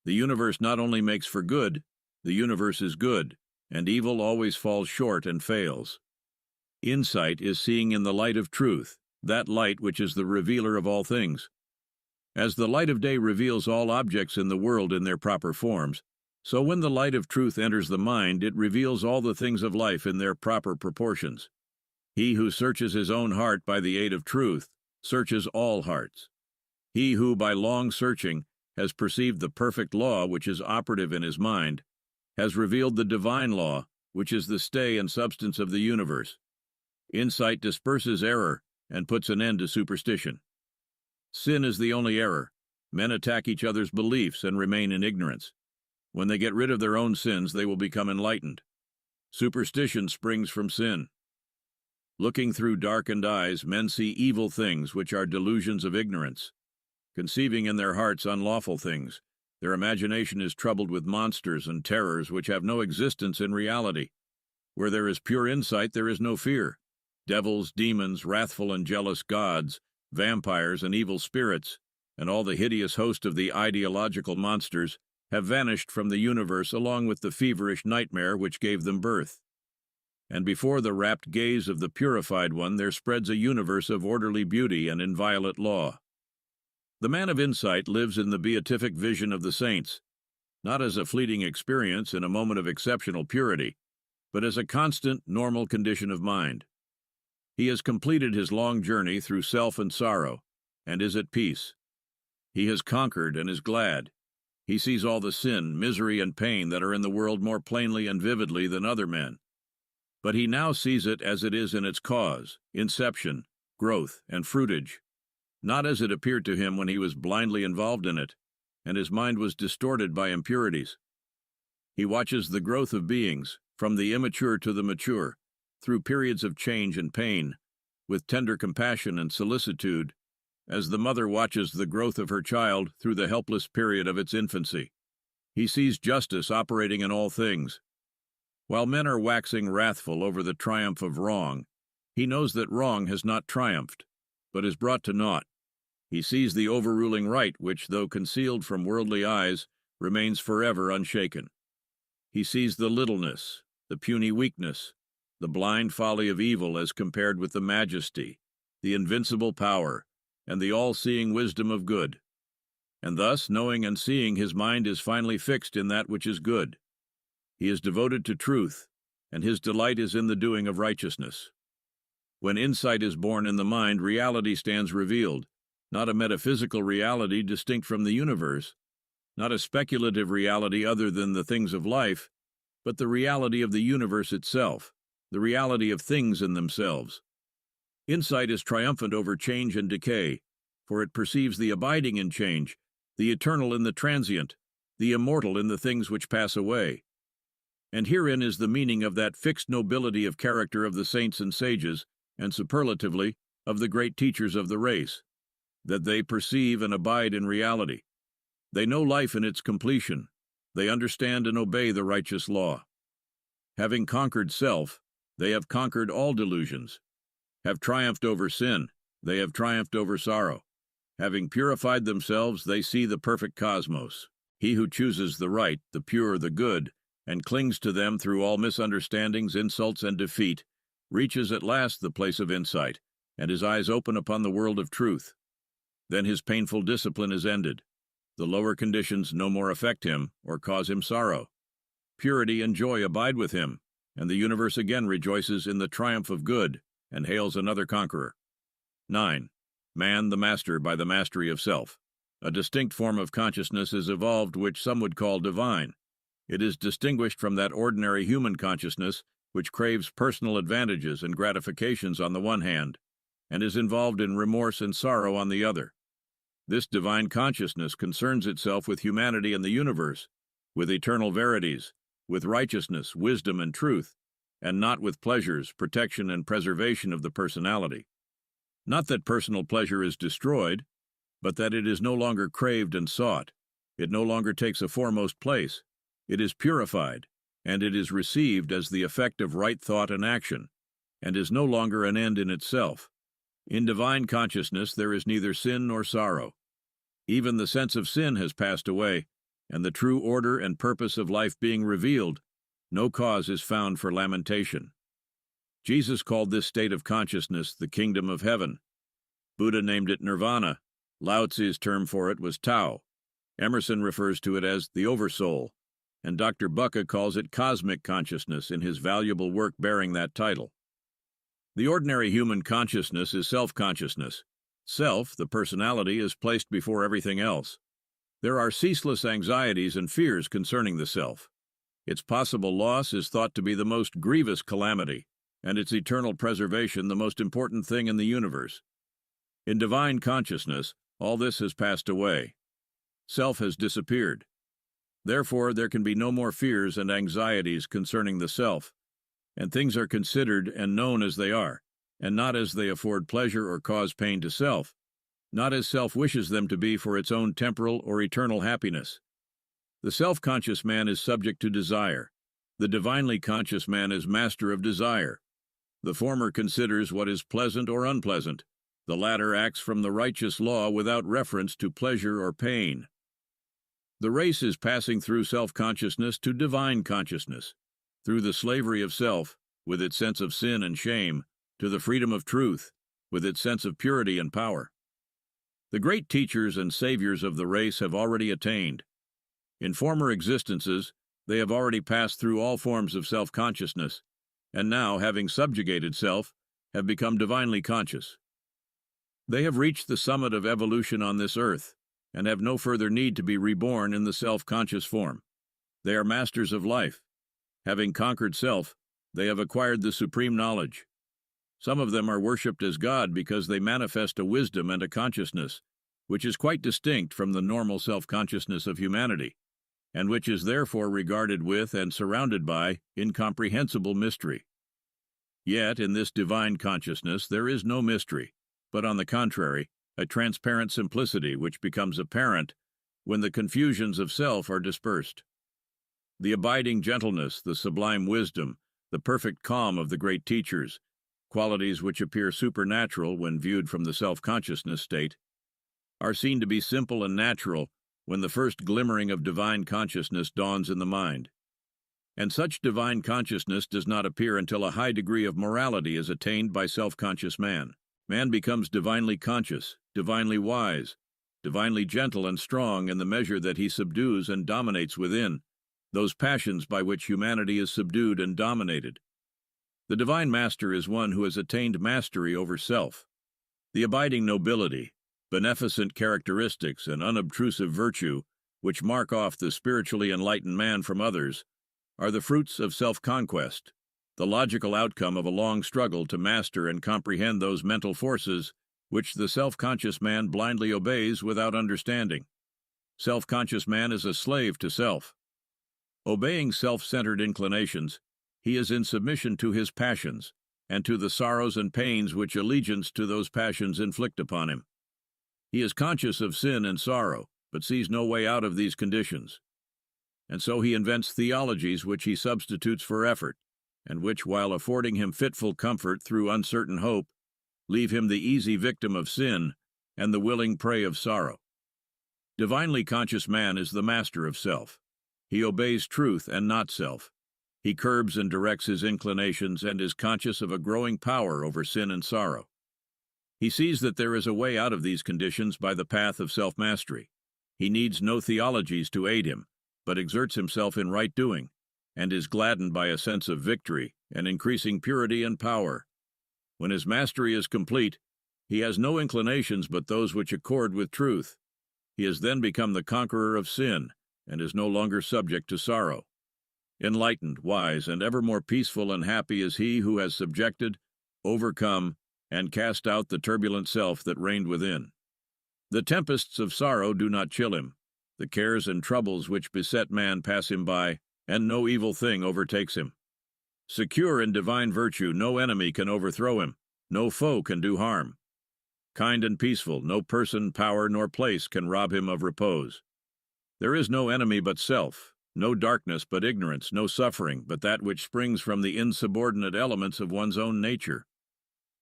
The universe not only makes for good, the universe is good, and evil always falls short and fails. Insight is seeing in the light of truth, that light which is the revealer of all things. As the light of day reveals all objects in the world in their proper forms, so when the light of truth enters the mind, it reveals all the things of life in their proper proportions. He who searches his own heart by the aid of truth searches all hearts. He who, by long searching, has perceived the perfect law which is operative in his mind, has revealed the divine law, which is the stay and substance of the universe. Insight disperses error and puts an end to superstition. Sin is the only error. Men attack each other's beliefs and remain in ignorance. When they get rid of their own sins, they will become enlightened. Superstition springs from sin. Looking through darkened eyes, men see evil things which are delusions of ignorance. Conceiving in their hearts unlawful things, their imagination is troubled with monsters and terrors which have no existence in reality. Where there is pure insight, there is no fear. Devils, demons, wrathful and jealous gods, vampires and evil spirits, and all the hideous host of the ideological monsters have vanished from the universe along with the feverish nightmare which gave them birth. And before the rapt gaze of the purified one there spreads a universe of orderly beauty and inviolate law. The man of insight lives in the beatific vision of the saints, not as a fleeting experience in a moment of exceptional purity, but as a constant, normal condition of mind. He has completed his long journey through self and sorrow, and is at peace. He has conquered and is glad. He sees all the sin, misery, and pain that are in the world more plainly and vividly than other men. But he now sees it as it is in its cause, inception, growth, and fruitage, not as it appeared to him when he was blindly involved in it, and his mind was distorted by impurities. He watches the growth of beings, from the immature to the mature, through periods of change and pain, with tender compassion and solicitude, as the mother watches the growth of her child through the helpless period of its infancy. He sees justice operating in all things. While men are waxing wrathful over the triumph of wrong, he knows that wrong has not triumphed, but is brought to naught. He sees the overruling right which, though concealed from worldly eyes, remains forever unshaken. He sees the littleness, the puny weakness, the blind folly of evil as compared with the majesty, the invincible power, and the all-seeing wisdom of good. And thus, knowing and seeing, his mind is finally fixed in that which is good. He is devoted to truth, and his delight is in the doing of righteousness. When insight is born in the mind, reality stands revealed, not a metaphysical reality distinct from the universe, not a speculative reality other than the things of life, but the reality of the universe itself, the reality of things in themselves. Insight is triumphant over change and decay, for it perceives the abiding in change, the eternal in the transient, the immortal in the things which pass away. And herein is the meaning of that fixed nobility of character of the saints and sages, and superlatively, of the great teachers of the race, that they perceive and abide in reality. They know life in its completion. They understand and obey the righteous law. Having conquered self, they have conquered all delusions. Have triumphed over sin, they have triumphed over sorrow. Having purified themselves, they see the perfect cosmos. He who chooses the right, the pure, the good, and clings to them through all misunderstandings, insults, and defeat, reaches at last the place of insight, and his eyes open upon the world of truth. Then his painful discipline is ended. The lower conditions no more affect him or cause him sorrow. Purity and joy abide with him, and the universe again rejoices in the triumph of good, and hails another conqueror. 9. Man the master by the mastery of self. A distinct form of consciousness is evolved which some would call divine. It is distinguished from that ordinary human consciousness which craves personal advantages and gratifications on the one hand, and is involved in remorse and sorrow on the other. This divine consciousness concerns itself with humanity and the universe, with eternal verities, with righteousness, wisdom, and truth, and not with pleasures, protection, and preservation of the personality. Not that personal pleasure is destroyed, but that it is no longer craved and sought. It no longer takes a foremost place. It is purified, and it is received as the effect of right thought and action, and is no longer an end in itself. In divine consciousness there is neither sin nor sorrow. Even the sense of sin has passed away, and the true order and purpose of life being revealed, no cause is found for lamentation. Jesus called this state of consciousness the kingdom of heaven. Buddha named it nirvana. Lao Tzu's term for it was Tao. Emerson refers to it as the oversoul, and Dr. Bucke calls it cosmic consciousness in his valuable work bearing that title. The ordinary human consciousness is self-consciousness. Self, the personality, is placed before everything else. There are ceaseless anxieties and fears concerning the self. Its possible loss is thought to be the most grievous calamity, and its eternal preservation the most important thing in the universe. In divine consciousness, all this has passed away. Self has disappeared. Therefore, there can be no more fears and anxieties concerning the self, and things are considered and known as they are, and not as they afford pleasure or cause pain to self, not as self wishes them to be for its own temporal or eternal happiness. The self-conscious man is subject to desire. The divinely conscious man is master of desire. The former considers what is pleasant or unpleasant. The latter acts from the righteous law without reference to pleasure or pain. The race is passing through self-consciousness to divine consciousness, through the slavery of self, with its sense of sin and shame, to the freedom of truth, with its sense of purity and power. The great teachers and saviors of the race have already attained. In former existences, they have already passed through all forms of self-consciousness, and now, having subjugated self, have become divinely conscious. They have reached the summit of evolution on this earth, and have no further need to be reborn in the self-conscious form. They are masters of life. Having conquered self, they have acquired the supreme knowledge. Some of them are worshipped as God because they manifest a wisdom and a consciousness, which is quite distinct from the normal self-consciousness of humanity, and which is therefore regarded with and surrounded by incomprehensible mystery. Yet, in this divine consciousness, there is no mystery, but on the contrary, a transparent simplicity which becomes apparent when the confusions of self are dispersed. The abiding gentleness, the sublime wisdom, the perfect calm of the great teachers, qualities which appear supernatural when viewed from the self-consciousness state, are seen to be simple and natural when the first glimmering of divine consciousness dawns in the mind. And such divine consciousness does not appear until a high degree of morality is attained by self-conscious man. Man becomes divinely conscious, divinely wise, divinely gentle and strong in the measure that he subdues and dominates within those passions by which humanity is subdued and dominated. The divine master is one who has attained mastery over self. The abiding nobility, beneficent characteristics, and unobtrusive virtue which mark off the spiritually enlightened man from others are the fruits of self-conquest, the logical outcome of a long struggle to master and comprehend those mental forces which the self-conscious man blindly obeys without understanding. Self-conscious man is a slave to self. Obeying self-centered inclinations, he is in submission to his passions and to the sorrows and pains which allegiance to those passions inflict upon him. He is conscious of sin and sorrow, but sees no way out of these conditions. And so he invents theologies which he substitutes for effort, and which, while affording him fitful comfort through uncertain hope, leave him the easy victim of sin and the willing prey of sorrow. Divinely conscious man is the master of self. He obeys truth and not self. He curbs and directs his inclinations and is conscious of a growing power over sin and sorrow. He sees that there is a way out of these conditions by the path of self-mastery. He needs no theologies to aid him, but exerts himself in right doing, and is gladdened by a sense of victory and increasing purity and power. When his mastery is complete, he has no inclinations but those which accord with truth. He has then become the conqueror of sin, and is no longer subject to sorrow. Enlightened, wise, and ever more peaceful and happy is he who has subjected, overcome, and cast out the turbulent self that reigned within. The tempests of sorrow do not chill him. The cares and troubles which beset man pass him by, and no evil thing overtakes him. Secure in divine virtue, no enemy can overthrow him, no foe can do harm. Kind and peaceful, no person, power, nor place can rob him of repose. There is no enemy but self, no darkness but ignorance, no suffering but that which springs from the insubordinate elements of one's own nature.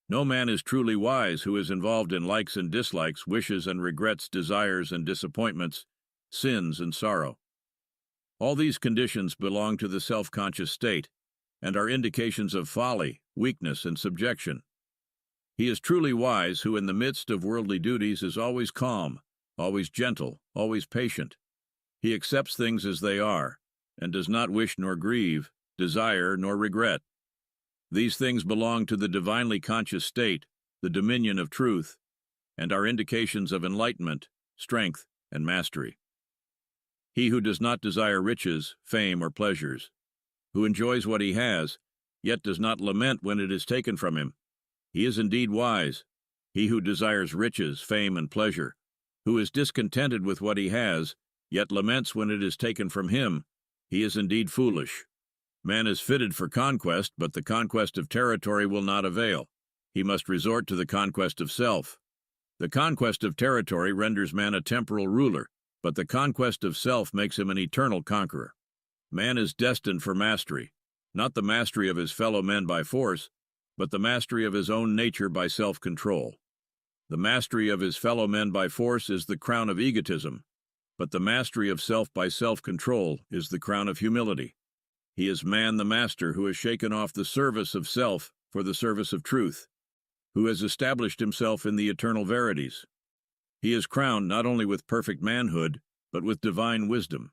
No man is truly wise who is involved in likes and dislikes, wishes and regrets, desires and disappointments, sins and sorrow. All these conditions belong to the self-conscious state, and are indications of folly, weakness, and subjection. He is truly wise who in the midst of worldly duties is always calm, always gentle, always patient. He accepts things as they are, and does not wish nor grieve, desire nor regret. These things belong to the divinely conscious state, the dominion of truth, and are indications of enlightenment, strength, and mastery. He who does not desire riches, fame, or pleasures, who enjoys what he has, yet does not lament when it is taken from him, he is indeed wise. He who desires riches, fame, and pleasure, who is discontented with what he has, yet laments when it is taken from him, he is indeed foolish. Man is fitted for conquest, but the conquest of territory will not avail. He must resort to the conquest of self. The conquest of territory renders man a temporal ruler, but the conquest of self makes him an eternal conqueror. Man is destined for mastery, not the mastery of his fellow men by force, but the mastery of his own nature by self-control. The mastery of his fellow men by force is the crown of egotism, but the mastery of self by self-control is the crown of humility. He is man the master who has shaken off the service of self for the service of truth, who has established himself in the eternal verities. He is crowned not only with perfect manhood, but with divine wisdom.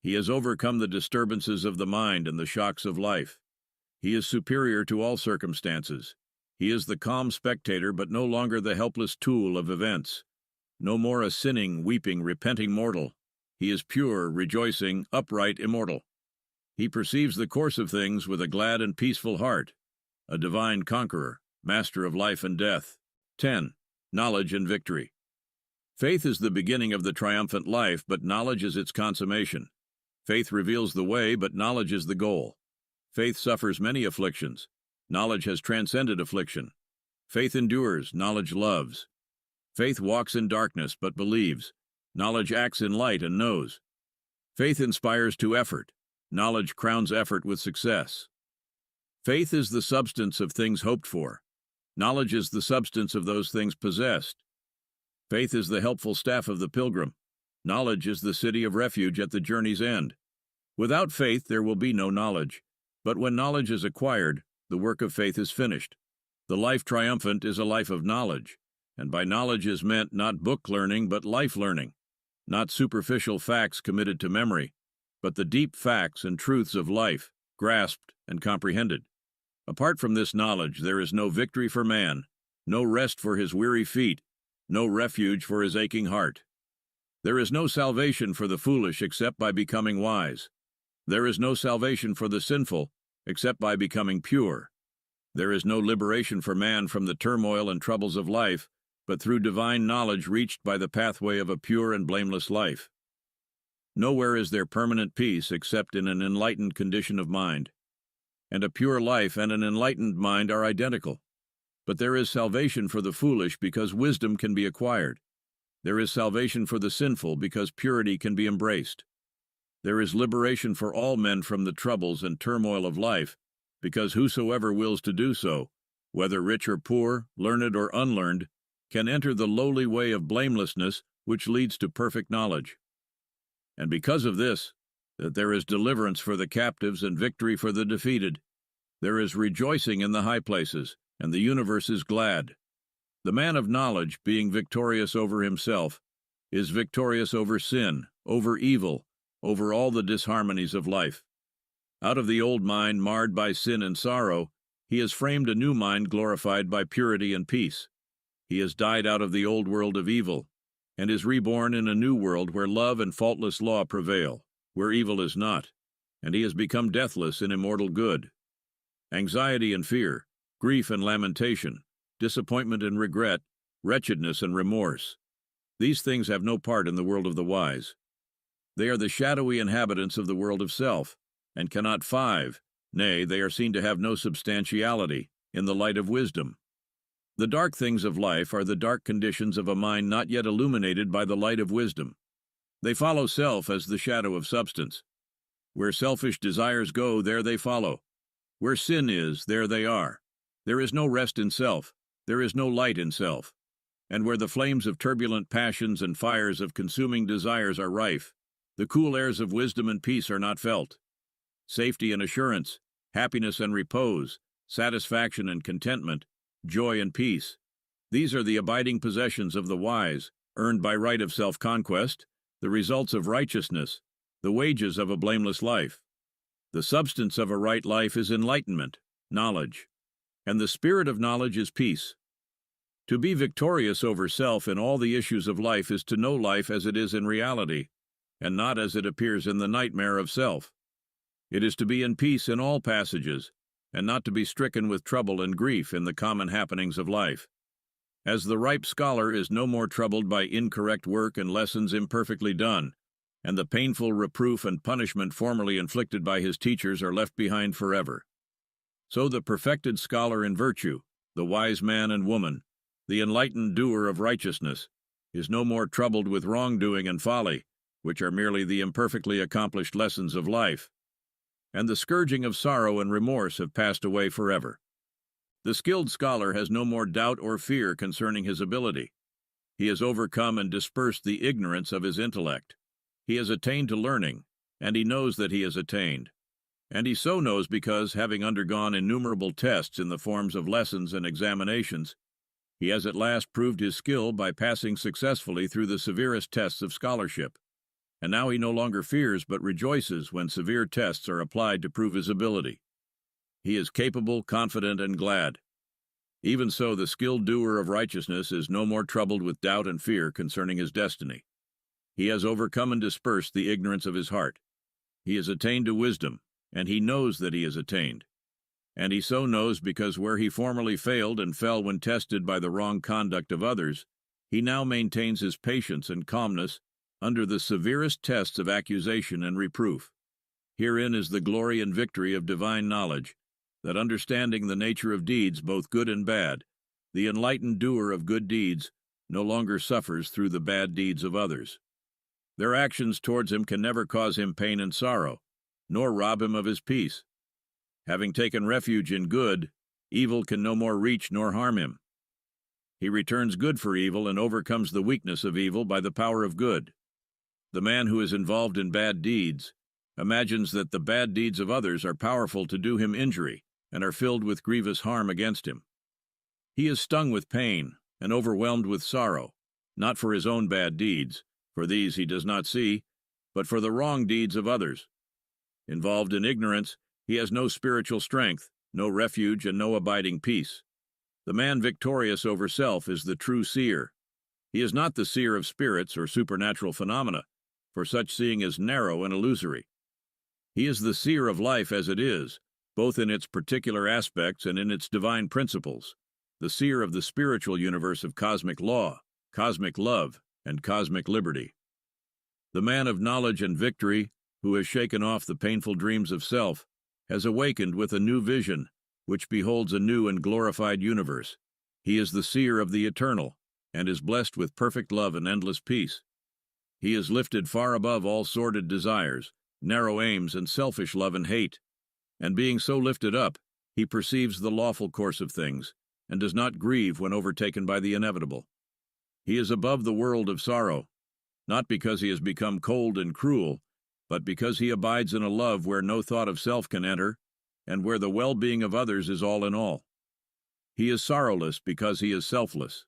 He has overcome the disturbances of the mind and the shocks of life. He is superior to all circumstances. He is the calm spectator, but no longer the helpless tool of events. No more a sinning, weeping, repenting mortal. He is pure, rejoicing, upright, immortal. He perceives the course of things with a glad and peaceful heart. A divine conqueror, master of life and death. 10. Knowledge and victory. Faith is the beginning of the triumphant life, but knowledge is its consummation. Faith reveals the way, but knowledge is the goal. Faith suffers many afflictions. Knowledge has transcended affliction. Faith endures, knowledge loves. Faith walks in darkness, but believes. Knowledge acts in light and knows. Faith inspires to effort. Knowledge crowns effort with success. Faith is the substance of things hoped for. Knowledge is the substance of those things possessed. Faith is the helpful staff of the pilgrim. Knowledge is the city of refuge at the journey's end. Without faith there will be no knowledge, but when knowledge is acquired, the work of faith is finished. The life triumphant is a life of knowledge, and by knowledge is meant not book learning but life learning, not superficial facts committed to memory, but the deep facts and truths of life, grasped and comprehended. Apart from this knowledge there is no victory for man, no rest for his weary feet, no refuge for his aching heart. There is no salvation for the foolish except by becoming wise. There is no salvation for the sinful except by becoming pure. There is no liberation for man from the turmoil and troubles of life, but through divine knowledge reached by the pathway of a pure and blameless life. Nowhere is there permanent peace except in an enlightened condition of mind. And a pure life and an enlightened mind are identical. But there is salvation for the foolish because wisdom can be acquired. There is salvation for the sinful because purity can be embraced. There is liberation for all men from the troubles and turmoil of life, because whosoever wills to do so, whether rich or poor, learned or unlearned, can enter the lowly way of blamelessness which leads to perfect knowledge. And because of this, that there is deliverance for the captives and victory for the defeated. There is rejoicing in the high places, and the universe is glad. The man of knowledge, being victorious over himself, is victorious over sin, over evil, over all the disharmonies of life. Out of the old mind marred by sin and sorrow, he has framed a new mind glorified by purity and peace. He has died out of the old world of evil, and is reborn in a new world where love and faultless law prevail, where evil is not, and he has become deathless in immortal good. Anxiety and fear, grief and lamentation, disappointment and regret, wretchedness and remorse. These things have no part in the world of the wise. They are the shadowy inhabitants of the world of self, and cannot nay, they are seen to have no substantiality in the light of wisdom. The dark things of life are the dark conditions of a mind not yet illuminated by the light of wisdom. They follow self as the shadow of substance. Where selfish desires go, there they follow. Where sin is, there they are. There is no rest in self. There is no light in self. And where the flames of turbulent passions and fires of consuming desires are rife, the cool airs of wisdom and peace are not felt. Safety and assurance, happiness and repose, satisfaction and contentment, joy and peace. These are the abiding possessions of the wise, earned by right of self-conquest, the results of righteousness, the wages of a blameless life. The substance of a right life is enlightenment, knowledge, and the spirit of knowledge is peace. To be victorious over self in all the issues of life is to know life as it is in reality, and not as it appears in the nightmare of self. It is to be in peace in all passages, and not to be stricken with trouble and grief in the common happenings of life. As the ripe scholar is no more troubled by incorrect work and lessons imperfectly done, and the painful reproof and punishment formerly inflicted by his teachers are left behind forever. So the perfected scholar in virtue, the wise man and woman, the enlightened doer of righteousness, is no more troubled with wrongdoing and folly, which are merely the imperfectly accomplished lessons of life, and the scourging of sorrow and remorse have passed away forever. The skilled scholar has no more doubt or fear concerning his ability. He has overcome and dispersed the ignorance of his intellect. He has attained to learning, and he knows that he has attained. And he so knows because, having undergone innumerable tests in the forms of lessons and examinations, He has at last proved his skill by passing successfully through the severest tests of scholarship, and now he no longer fears but rejoices when severe tests are applied to prove his ability. He is capable, confident, and glad. Even so, the skilled doer of righteousness is no more troubled with doubt and fear concerning his destiny. He has overcome and dispersed the ignorance of his heart. He has attained to wisdom, and he knows that he has attained. And he so knows because where he formerly failed and fell when tested by the wrong conduct of others, he now maintains his patience and calmness under the severest tests of accusation and reproof. Herein is the glory and victory of divine knowledge, that understanding the nature of deeds, both good and bad, the enlightened doer of good deeds no longer suffers through the bad deeds of others. Their actions towards him can never cause him pain and sorrow, nor rob him of his peace. Having taken refuge in good, evil can no more reach nor harm him. He returns good for evil and overcomes the weakness of evil by the power of good. The man who is involved in bad deeds imagines that the bad deeds of others are powerful to do him injury and are filled with grievous harm against him. He is stung with pain and overwhelmed with sorrow, not for his own bad deeds, for these he does not see, but for the wrong deeds of others. Involved in ignorance, he has no spiritual strength, no refuge, and no abiding peace. The man victorious over self is the true seer. He is not the seer of spirits or supernatural phenomena, for such seeing is narrow and illusory. He is the seer of life as it is, both in its particular aspects and in its divine principles, the seer of the spiritual universe of cosmic law, cosmic love, and cosmic liberty. The man of knowledge and victory, who has shaken off the painful dreams of self, has awakened with a new vision, which beholds a new and glorified universe. He is the seer of the eternal, and is blessed with perfect love and endless peace. He is lifted far above all sordid desires, narrow aims, and selfish love and hate, and being so lifted up, he perceives the lawful course of things, and does not grieve when overtaken by the inevitable. He is above the world of sorrow, not because he has become cold and cruel, but because he abides in a love where no thought of self can enter, and where the well-being of others is all in all. He is sorrowless because he is selfless.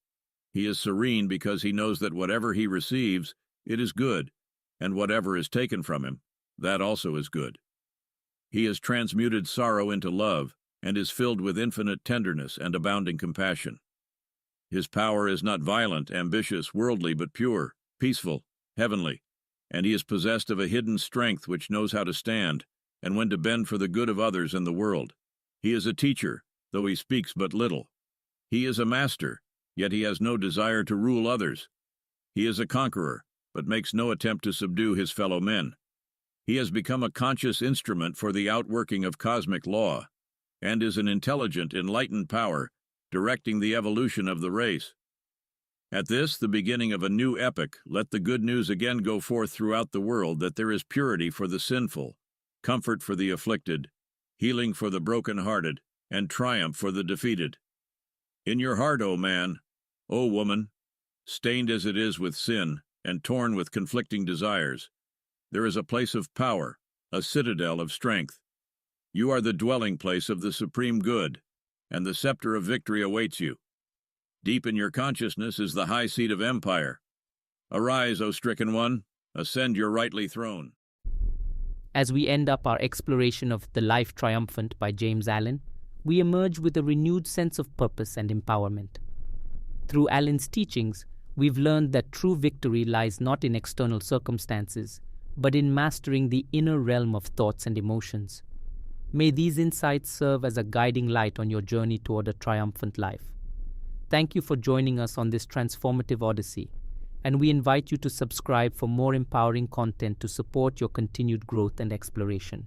He is serene because he knows that whatever he receives, it is good, and whatever is taken from him, that also is good. He has transmuted sorrow into love, and is filled with infinite tenderness and abounding compassion. His power is not violent, ambitious, worldly, but pure, peaceful, heavenly, and he is possessed of a hidden strength which knows how to stand, and when to bend for the good of others and the world. He is a teacher, though he speaks but little. He is a master, yet he has no desire to rule others. He is a conqueror, but makes no attempt to subdue his fellow men. He has become a conscious instrument for the outworking of cosmic law, and is an intelligent, enlightened power, directing the evolution of the race. At this, the beginning of a new epoch, let the good news again go forth throughout the world that there is purity for the sinful, comfort for the afflicted, healing for the broken-hearted, and triumph for the defeated. In your heart, O man, O woman, stained as it is with sin, and torn with conflicting desires, there is a place of power, a citadel of strength. You are the dwelling place of the supreme good, and the scepter of victory awaits you. Deep in your consciousness is the high seat of empire. Arise, O stricken one, ascend your rightly throne. As we end up our exploration of The Life Triumphant by James Allen, we emerge with a renewed sense of purpose and empowerment. Through Allen's teachings, we've learned that true victory lies not in external circumstances, but in mastering the inner realm of thoughts and emotions. May these insights serve as a guiding light on your journey toward a triumphant life. Thank you for joining us on this transformative odyssey, and we invite you to subscribe for more empowering content to support your continued growth and exploration.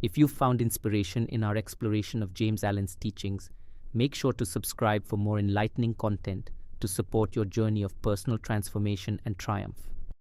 If you found inspiration in our exploration of James Allen's teachings, make sure to subscribe for more enlightening content to support your journey of personal transformation and triumph.